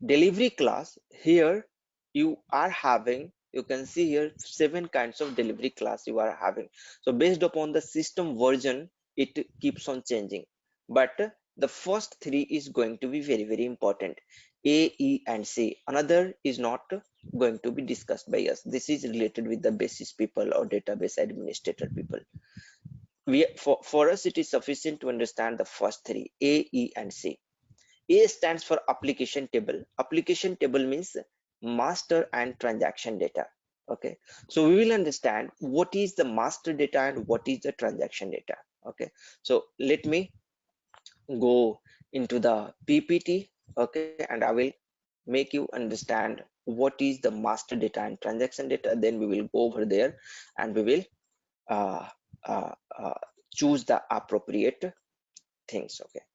delivery class here, you are having, you can see here 7 kinds of delivery class you are having. So based upon the system version, it keeps on changing, but the first 3 is going to be very important: A, E and C. Another is not going to be discussed by us. This is related with the basis people or database administrator people. For us it is sufficient to understand the first 3: A, E and C. A stands for application table. Application table means master and transaction data. Okay, so we will understand what is the master data and what is the transaction data. Okay, so let me go into the PPT. Okay, and I will make you understand what is the master data and transaction data. Then we will go over there and we will uh, uh, uh, choose the appropriate things. Okay,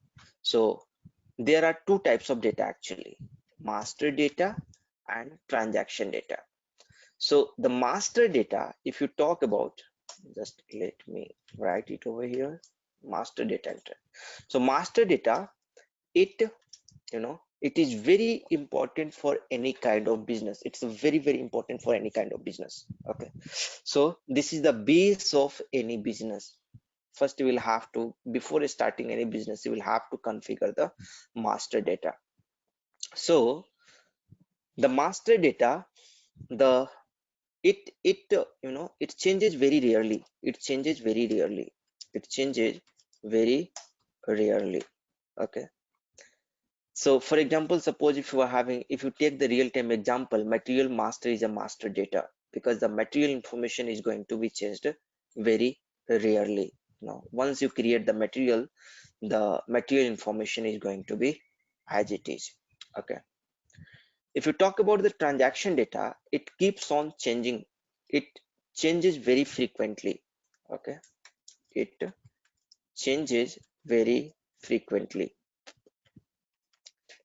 so there are 2 types of data actually: master data and transaction data. So the master data, if you talk about, just let me write it over here, master data. So master data, it, it is very important for any kind of business. It's very important for any kind of business. Okay, so this is the base of any business. First you will have to, before starting any business, you will have to configure the master data. So the master data, the it changes very rarely. It changes very rarely. It changes very rarely. Okay, so for example, suppose if you are having, if you take the real-time example, material master is a master data, because the material information is going to be changed very rarely. Now once you create the material information is going to be as it is. Okay, if you talk about the transaction data, it keeps on changing. It changes very frequently. Okay, it changes very frequently.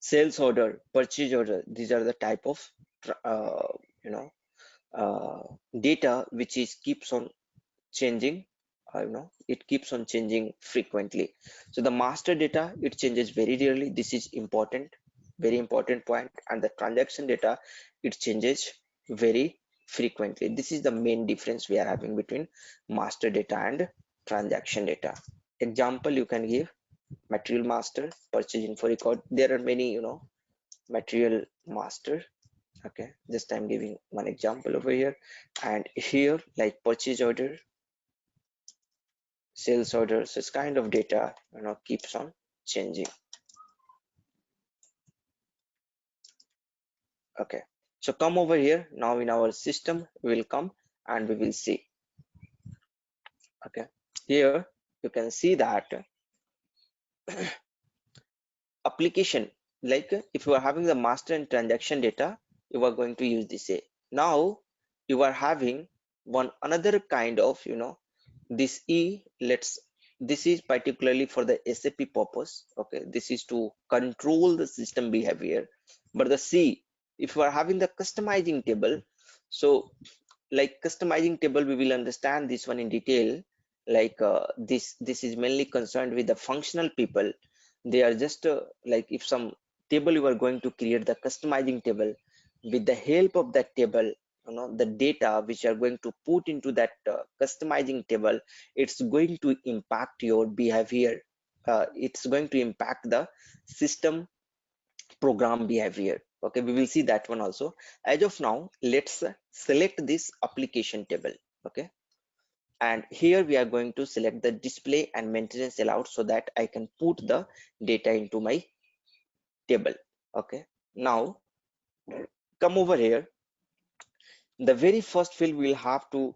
Sales order, purchase order, these are the type of uh, you know data which is keeps on changing. It keeps on changing frequently. So the master data, it changes very rarely. This is important, very important point. And the transaction data, it changes very frequently. This is the main difference we are having between master data and transaction data. Example you can give: material master, purchase info record. There are many, material master. Okay, just I'm giving one example over here, and here like purchase order, sales orders, this kind of data keeps on changing. Okay, so come over here now. In our system we will come and we will see. Okay, here you can see that application, like if you are having the master and transaction data, you are going to use this A. Now you are having one another kind of this E. This is particularly for the SAP purpose. Okay, this is to control the system behavior. But the C, if you are having the customizing table, so like customizing table, we will understand this one in detail. Like this is mainly concerned with the functional people. They are just like if some table you are going to create the customizing table, with the help of that table, the data which you are going to put into that customizing table, it's going to impact your behavior. It's going to impact the system program behavior. Okay, we will see that one also. As of now, let's select this application table. Okay, and here we are going to select the display and maintenance allowed, so that I can put the data into my table. Okay, now come over here. The very first field we'll have to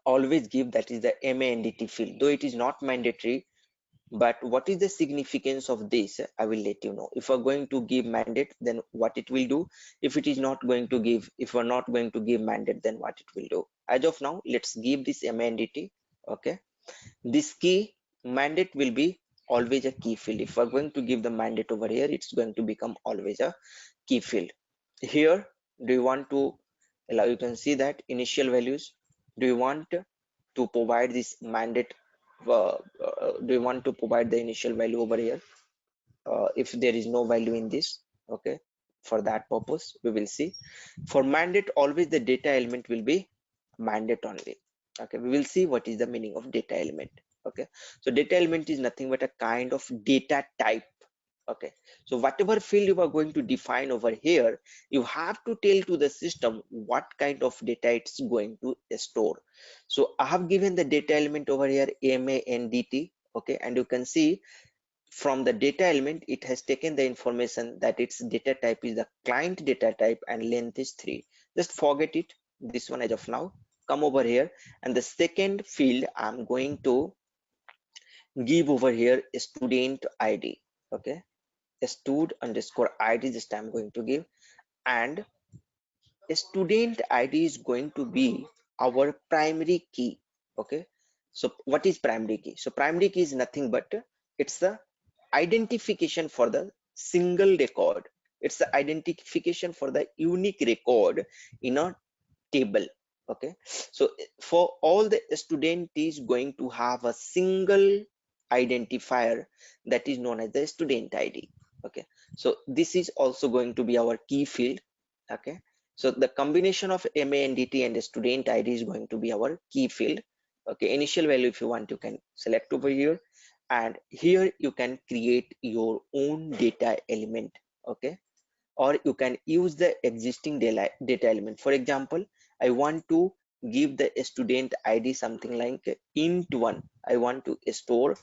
always give, that is the MANDT field, though it is not mandatory. But what is the significance of this? I will let you know. If we're going to give mandate, then what it will do. If it is not going to give, if we're not going to give mandate, then what it will do. As of now, let's give this MANDT. Okay, this key mandate will be always a key field. If we're going to give the mandate over here, it's going to become always a key field. Here, do you want to Now you can see that initial values. Do you want to provide this mandate? Do you want to provide the initial value over here? If there is no value in this, okay, for that purpose we will see. For mandate, always the data element will be mandate only. Okay, we will see what is the meaning of data element. Okay, so data element is nothing but a kind of data type. Okay, so whatever field you are going to define over here, you have to tell to the system what kind of data it's going to store. So I have given the data element over here, mandt. Okay, and you can see from the data element it has taken the information that its data type is the client data type and length is 3. Just forget it, this one as of now. Come over here, and the second field I'm going to give over here is student id. Okay, stud underscore id, just I'm going to give, and a student id is going to be our primary key. Okay, so what is primary key? So primary key is nothing but it's the identification for the single record. It's the identification for the unique record in a table. Okay, so for all the student is going to have a single identifier that is known as the student id. Okay, so this is also going to be our key field. Okay, so the combination of mandt and student id is going to be our key field. Okay, initial value if you want you can select over here, and here you can create your own data element. Okay, or you can use the existing data element. For example, I want to give the student id something like int1. I want to store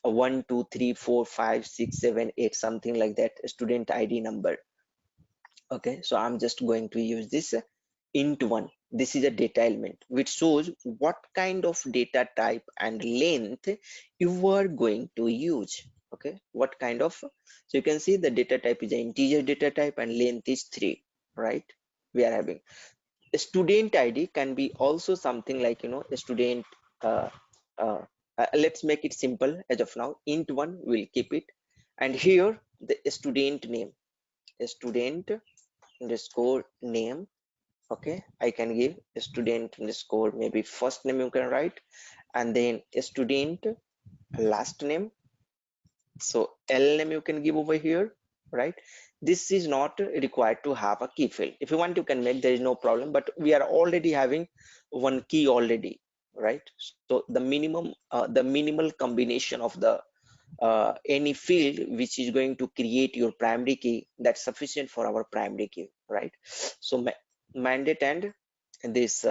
a 1 2 3 4 5 6 7 8 something like that student id number. Okay, so I'm just going to use this int1. This is a data element which shows what kind of data type and length you are going to use. Okay, what kind of, so you can see the data type is an integer data type and length is 3, right? We are having a student id can be also something like, a student, uh, uh, let's make it simple as of now. Int1 will keep it, and here the student name, a student underscore name. Okay, I can give a student underscore, maybe first name you can write, and then a student last name. So L name you can give over here, right? This is not required to have a key field. If you want you can make, there is no problem, but we are already having one key already, right? So the minimal combination of the any field which is going to create your primary key, that's sufficient for our primary key, right? So mandate and this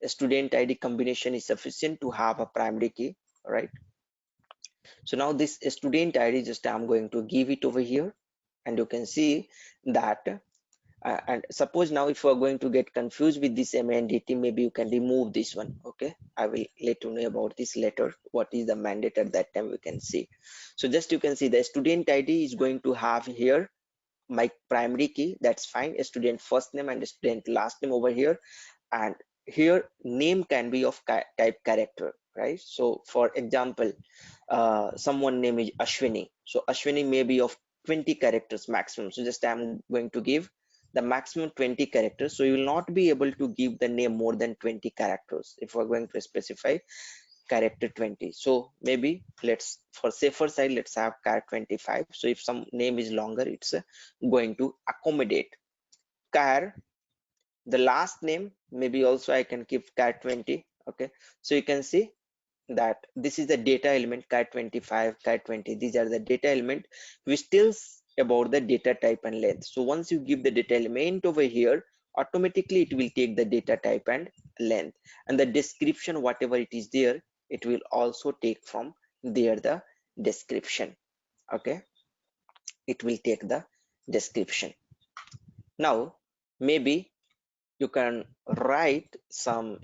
student id combination is sufficient to have a primary key, right? So now this student id, just I'm going to give it over here, and you can see that and suppose now if you are going to get confused with this mandt, maybe you can remove this one. Okay, I will let you know about this later, what is the mandate at that time we can see. So just you can see the student id is going to have here my primary key, that's fine, a student first name and a student last name over here, and here name can be of type character, right? So for example, someone name is Ashwini, so Ashwini may be of 20 characters maximum, so just I'm going to give the maximum 20 characters. So you will not be able to give the name more than 20 characters if we're going to specify character 20. So maybe let's, for safer side, let's have char 25. So if some name is longer, it's going to accommodate char. The last name maybe also I can keep char 20. Okay, so you can see that this is the data element char 25, char 20. These are the data element which tells about the data type and length. So once you give the data element over here, automatically it will take the data type and length, and the description whatever it is there, it will also take from there the description. Okay, it will take the description. Now maybe you can write some,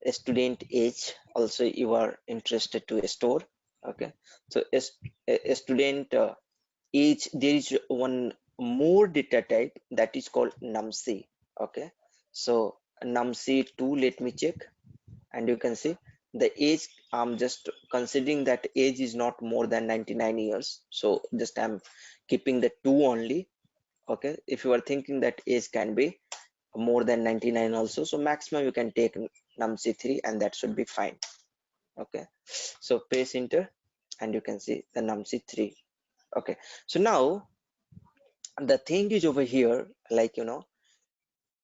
a student age also you are interested to store. Okay, so a student age, there is one more data type that is called numc. Okay, so numc2, let me check, and you can see the age, I'm just considering that age is not more than 99 years, so just I'm keeping the 2 only. Okay, if you are thinking that age can be more than 99 also. So maximum you can take num_c3 and that should be fine. Okay, so press enter and you can see the num_c3. Okay, so now the thing is over here, like,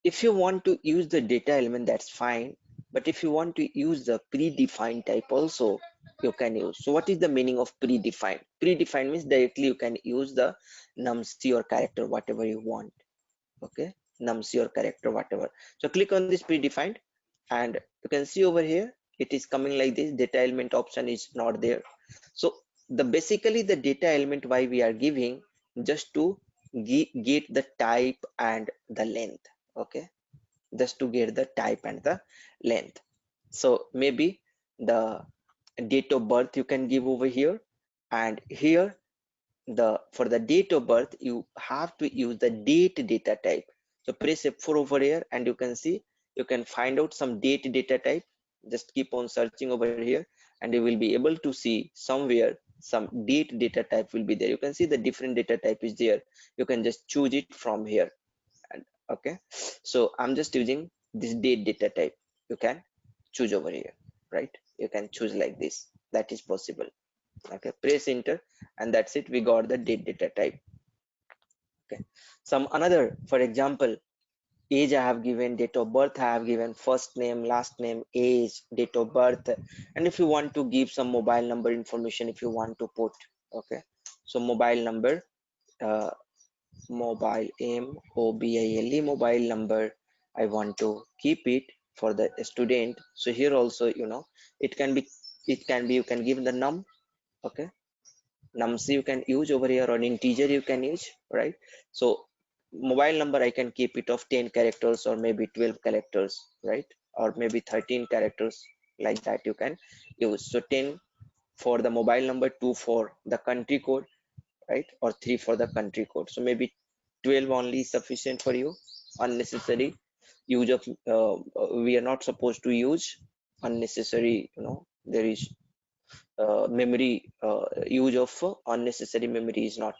if you want to use the data element, that's fine. But if you want to use the predefined type also, you can use. So what is the meaning of predefined? Predefined means directly you can use the num_c or character, whatever you want. Okay, num_c or character, whatever. So click on this predefined and you can see over here, it is coming like this. Data element option is not there. So basically the data element why we are giving, just to get the type and the length. Okay, just to get the type and the length. So maybe the date of birth you can give over here, and here for the date of birth you have to use the date data type. So press F4 over here and you can see, you can find out some date data type. Just keep on searching over here and you will be able to see somewhere some date data type will be there. You can see the different data type is there. You can just choose it from here. And okay, so I'm just using this date data type. You can choose over here, right? You can choose like this, that is possible. Okay, press enter and that's it, we got the date data type. Okay, some another, for example, age I have given, date of birth I have given, first name, last name, age, date of birth. And if you want to give some mobile number information, if you want to put, okay, so mobile number, uh, mobile mobile mobile number, I want to keep it for the student. So here also, it can be, you can give the num. Okay, nums you can use over here, or integer you can use, right? So mobile number I can keep it of 10 characters or maybe 12 characters, right? Or maybe 13 characters, like that you can use. So 10 for the mobile number, 2 for the country code, right? Or 3 for the country code. So maybe 12 only is sufficient for you. Unnecessary use of we are not supposed to use unnecessary, there is memory use of unnecessary memory is not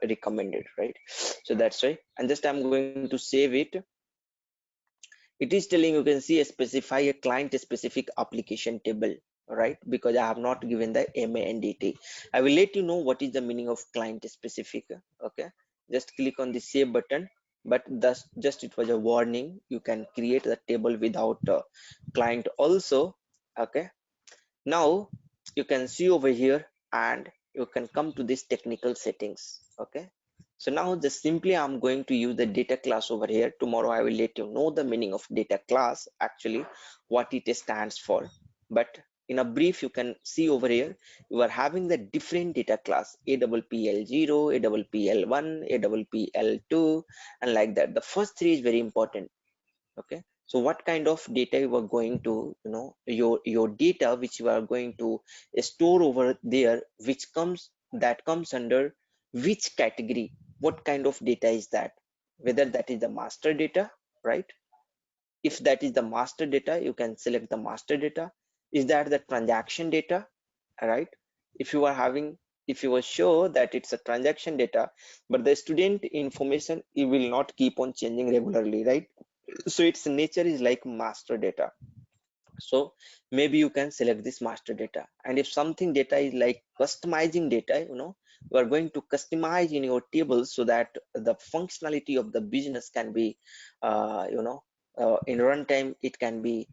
recommended, right? So that's why, and just I'm going to save it. It is telling, you can see, specify a client specific application table, right? Because I have not given the MANDT. I will let you know what is the meaning of client specific. Okay, just click on the save button, but that's just, it was a warning, you can create the table without client also. Okay, now you can see over here and you can come to this technical settings. Okay, so now just simply I'm going to use the data class over here. Tomorrow I will let you know the meaning of data class, actually what it stands for. But in a brief, you can see over here, you are having the different data class: APPL0, APPL1, APPL2, and like that. The first three is very important. Okay, so what kind of data you are going to, your data which you are going to store over there, that comes under which category, what kind of data is that, whether that is the master data, right? If that is the master data, you can select the master data. Is that the transaction data, right? If you are having, if you are sure that it's a transaction data, but the student information, it will not keep on changing regularly, right? So its nature is like master data. So maybe you can select this master data. And if something data is like customizing data, you are going to customize in your tables so that the functionality of the business can be in runtime, it can be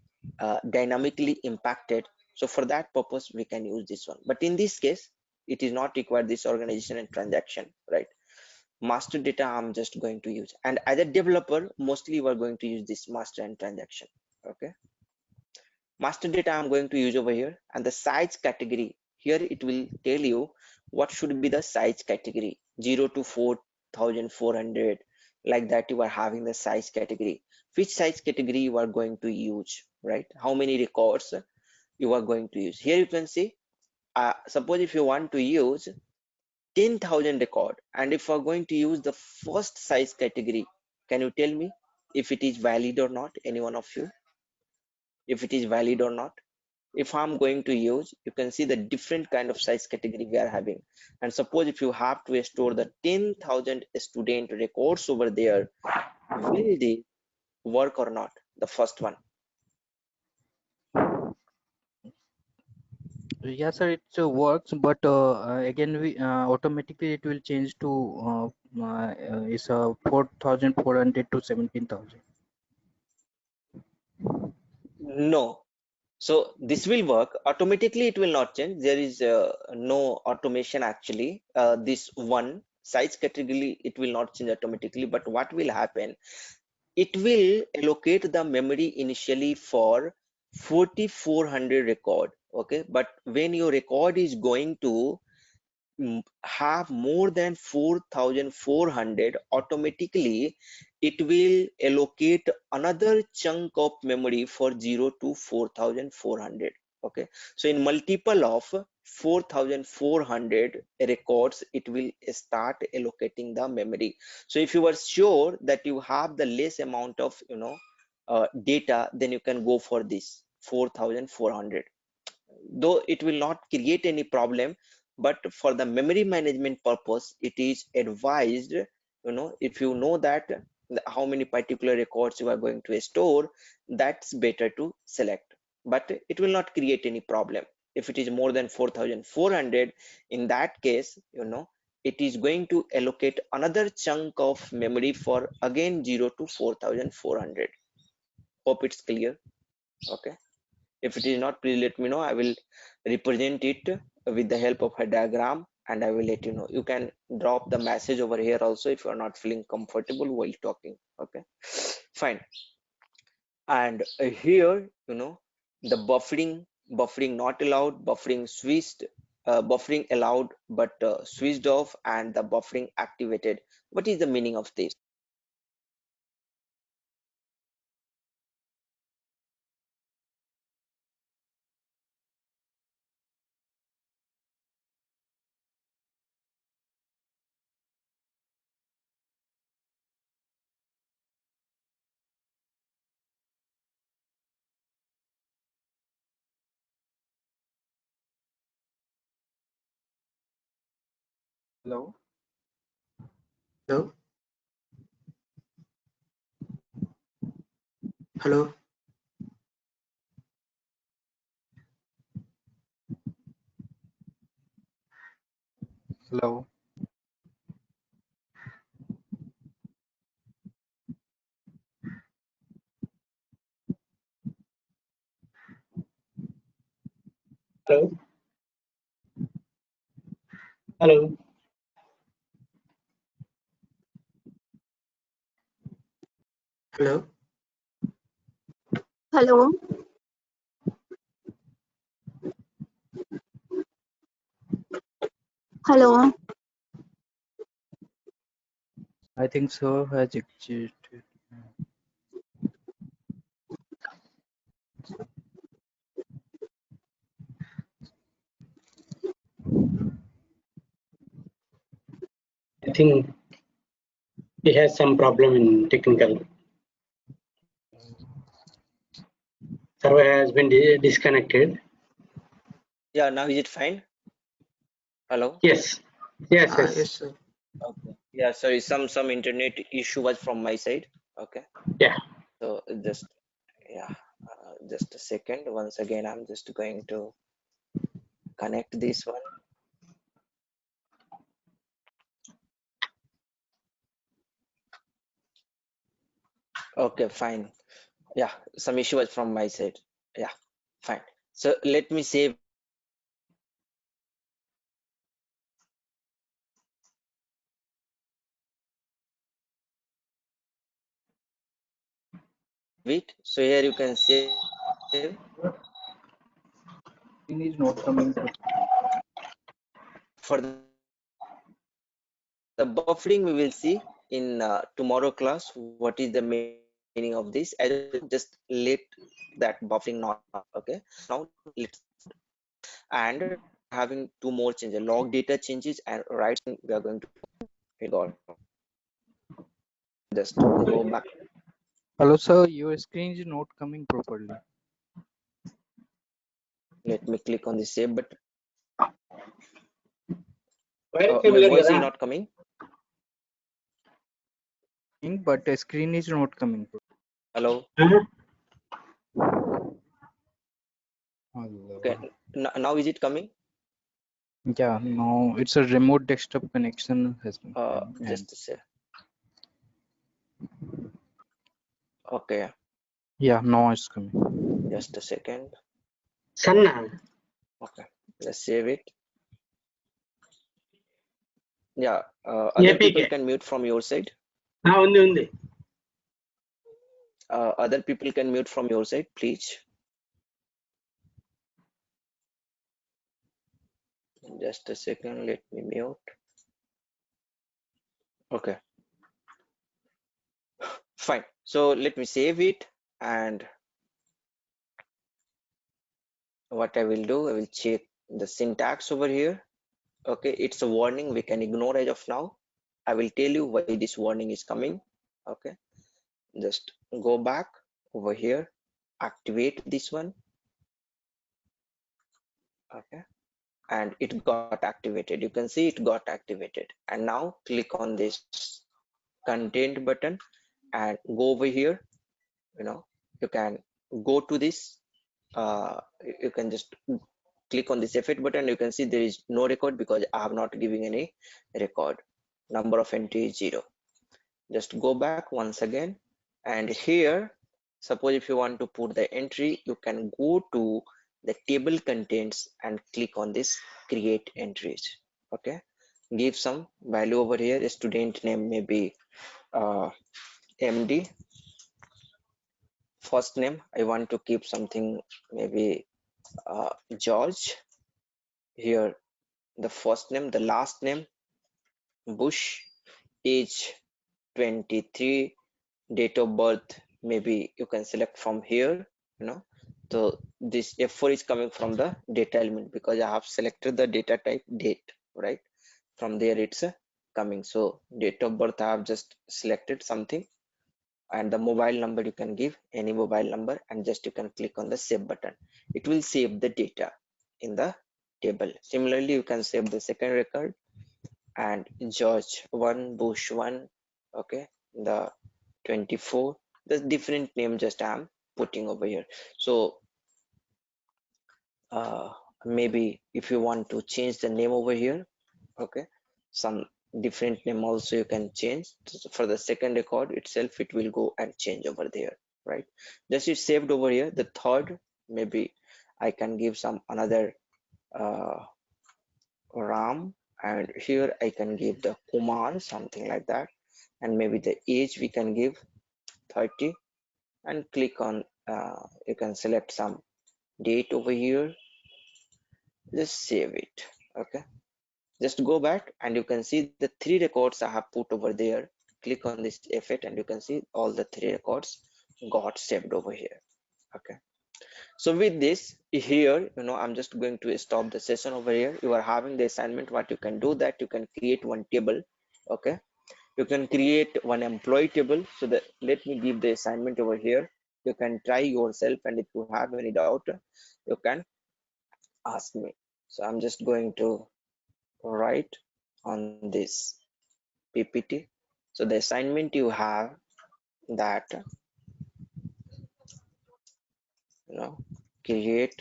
dynamically impacted. So for that purpose we can use this one, but in this case it is not required, this organization and transaction, right? Master data I'm just going to use, and as a developer mostly we're going to use this master and transaction. Okay, master data I'm going to use over here. And the size category, here it will tell you what should be the size category, 0 to 4400, like that. You are having the size category, which size category you are going to use, right? How many records you are going to use. Here you can see, suppose if you want to use 10,000 record, and if we're going to use the first size category, can you tell me if it is valid or not? Any one of you, if it is valid or not? If I'm going to use, you can see the different kind of size category we are having. And suppose if you have to store the 10,000 student records over there, will work or not? The first one. Yeah, sir, it works, but again, we automatically it will change to it's 4,400 to 17,000. No. So this will work automatically. It will not change. There is no automation actually. This one size category, it will not change automatically. But what will happen? It will allocate the memory initially for 4400 record. Okay, but when your record is going to have more than 4400, automatically it will allocate another chunk of memory for 0 to 4400. Okay, so in multiple of 4400 records it will start allocating the memory. So if you are sure that you have the less amount of data, then you can go for this 4400, though it will not create any problem. But for the memory management purpose, it is advised, if you know that how many particular records you are going to store, that's better to select. But it will not create any problem if it is more than 4400. In that case, it is going to allocate another chunk of memory for again 0 to 4400. Hope it's clear. Okay, if it is not, please let me know. I will represent it with the help of a diagram, and I will let you know. You can drop the message over here also if you are not feeling comfortable while talking. Okay, fine. And here, the buffering not allowed, buffering switched, buffering allowed but switched off, and the buffering activated. What is the meaning of this? Hello. Hello. Hello. Hello. Hello. Hello. Hello. Hello. Hello. I think so. Has existed. I think he has some problem in technical. Server has been disconnected. Yeah, now is it fine? Hello. Yes. Yes. Yes. Yes, sir. Okay. Yeah, sorry, some internet issue was from my side. Okay. Yeah. So just a second. Once again, I'm just going to connect this one. Okay, fine. Yeah, some issue was from my side. Yeah, fine. So let me save it. So here you can save. Screen is not coming. For the buffering, we will see in tomorrow class what is the meaning of this. I just let that buffering not. Okay, now let's, and having two more changes: log data changes and writing. We are going to just go back. Hello, sir. Your screen is not coming properly. Let me click on the save button. Why My voice is similar? not coming. But the screen is not coming. Hello. Uh-huh. Okay. Now is it coming? Yeah, no, it's a remote desktop connection has been coming, Just a sec. Okay. yeah, no, it's coming. Just a second. Sanna. Okay. Let's save it. Yeah. Other people APK. can mute from your side. Undi. Other people can mute from your side, please. Just a second. Let me mute. Okay. Fine. So let me save it, and what I will do, I will check the syntax over here. Okay, it's a warning we can ignore as of now. I will tell you why this warning is coming. Okay, just go back over here, activate this one. Okay, and it got activated. You can see it got activated. And now click on this content button and go over here. You can go to this. You can just click on this F8 button. You can see there is no record because I have not given any record. Number of entry is 0. Just go back once again, and here, suppose if you want to put the entry, you can go to the table contents and click on this create entries. Okay, give some value over here. A student name may be MD. First name, I want to keep something maybe George. Here the first name, the last name Bush, age 23, date of birth maybe you can select from here. So this F4 is coming from the data element because I have selected the data type date, right? From there it's coming. So date of birth I have just selected something, and the mobile number you can give any mobile number, and just you can click on the save button. It will save the data in the table. Similarly, you can save the second record, and George 1, Bush 1. Okay, the 24, the different name just I'm putting over here. So maybe if you want to change the name over here, okay, some different name also you can change. So for the second record itself, it will go and change over there, right? Just it's saved over here. The third, maybe I can give some another Ram, and here I can give the Kumar, something like that, and maybe the age we can give 30, and click on you can select some date over here. Just save it. Okay, just go back and you can see the 3 records I have put over there. Click on this F8 and you can see all the 3 records got saved over here. Okay, so with this here, I'm just going to stop the session over here. You are having the assignment. What you can do, that you can create one table. Okay, you can create one employee table. So that, let me give the assignment over here. You can try yourself, and if you have any doubt, you can ask me. So I'm just going to write on this PPT. So the assignment you have that, create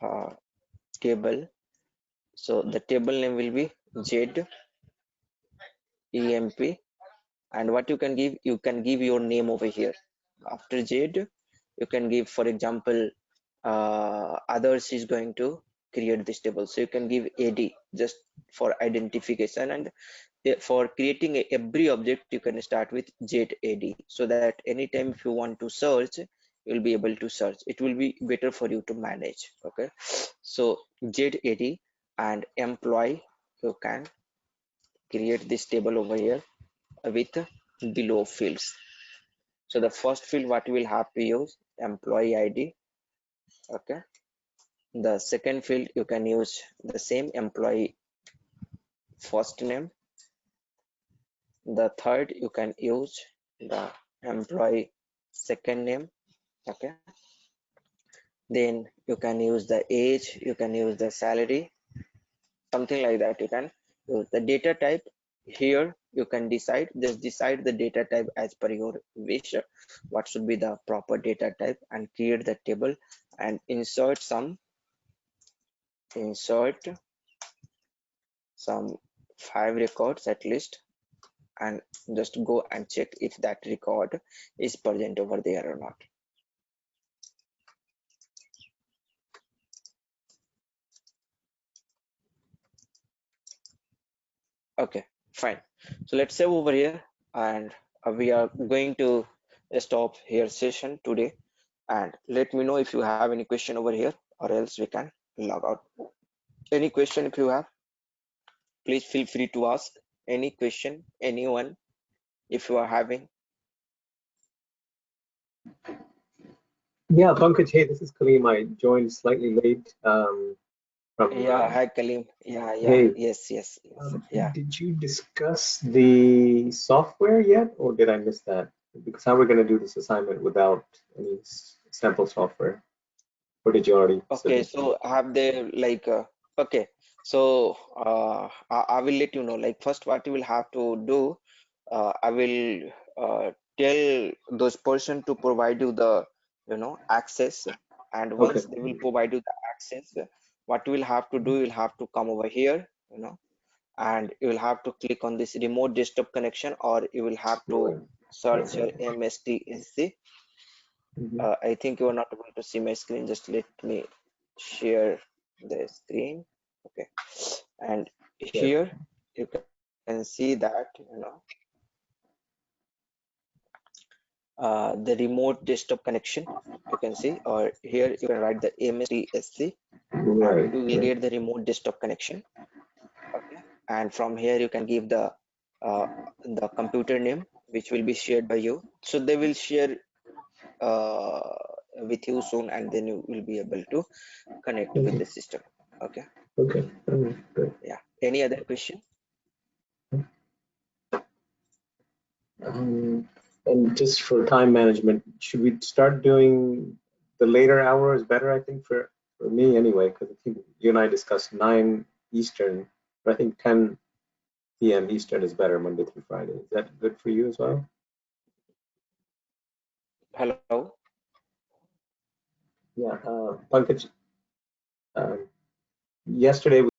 a table. So the table name will be ZEMP, and what you can give your name over here. After Z, you can give, for example, others is going to create this table, so you can give AD just for identification, and for creating every object you can start with ZAD, so that anytime if you want to search, you'll be able to search. It will be better for you to manage. Okay, so ZAD and employee, you can create this table over here with below fields. So the first field what we will have to use, employee ID. Okay, the second field you can use the same employee first name. The third you can use the employee second name. Okay, then you can use the age, you can use the salary, something like that. You can use the data type. Here you can just decide the data type as per your wish, what should be the proper data type, and create the table and insert some 5 records at least, and just go and check if that record is present over there or not. Okay, fine. So let's save over here, and we are going to stop here session today, and let me know if you have any question over here, or else we can log out. Any question if you have, please feel free to ask any question, anyone, if you are having. Yeah, Pankaj, hey, this is Kaleem. I joined slightly late. Yeah, hi Kaleem. Yeah, Hey, yes. Yeah. did you discuss the software yet, or did I miss that? Because how we're going to do this assignment without any sample software, or did you already Okay, submit? so have they like okay, so I will let you know. Like first, what you will have to do, I will tell those person to provide you the access, and Okay. once they will provide you the access, what you will have to do, you'll have to come over here, and you will have to click on this remote desktop connection, or you will have to search your MSTSC. Mhm. I think you are not able to see my screen. Just let me share the screen. Okay, and Yeah. here you can see that the remote desktop connection. You can see, or here you can write the MSTSC, and Right. you will get the remote desktop connection. Okay, and from here you can give the computer name, which will be shared by you. So they will share with you soon, and then you will be able to connect with the system. Okay. Okay. Good. Yeah. Any other question? And just for time management, should we start doing the later hours better? I think for me anyway, because I think you and I discussed 9 Eastern, but I think 10 p.m. Eastern is better Monday through Friday. Is that good for you as well? Hello. Yeah, Pankaj, yesterday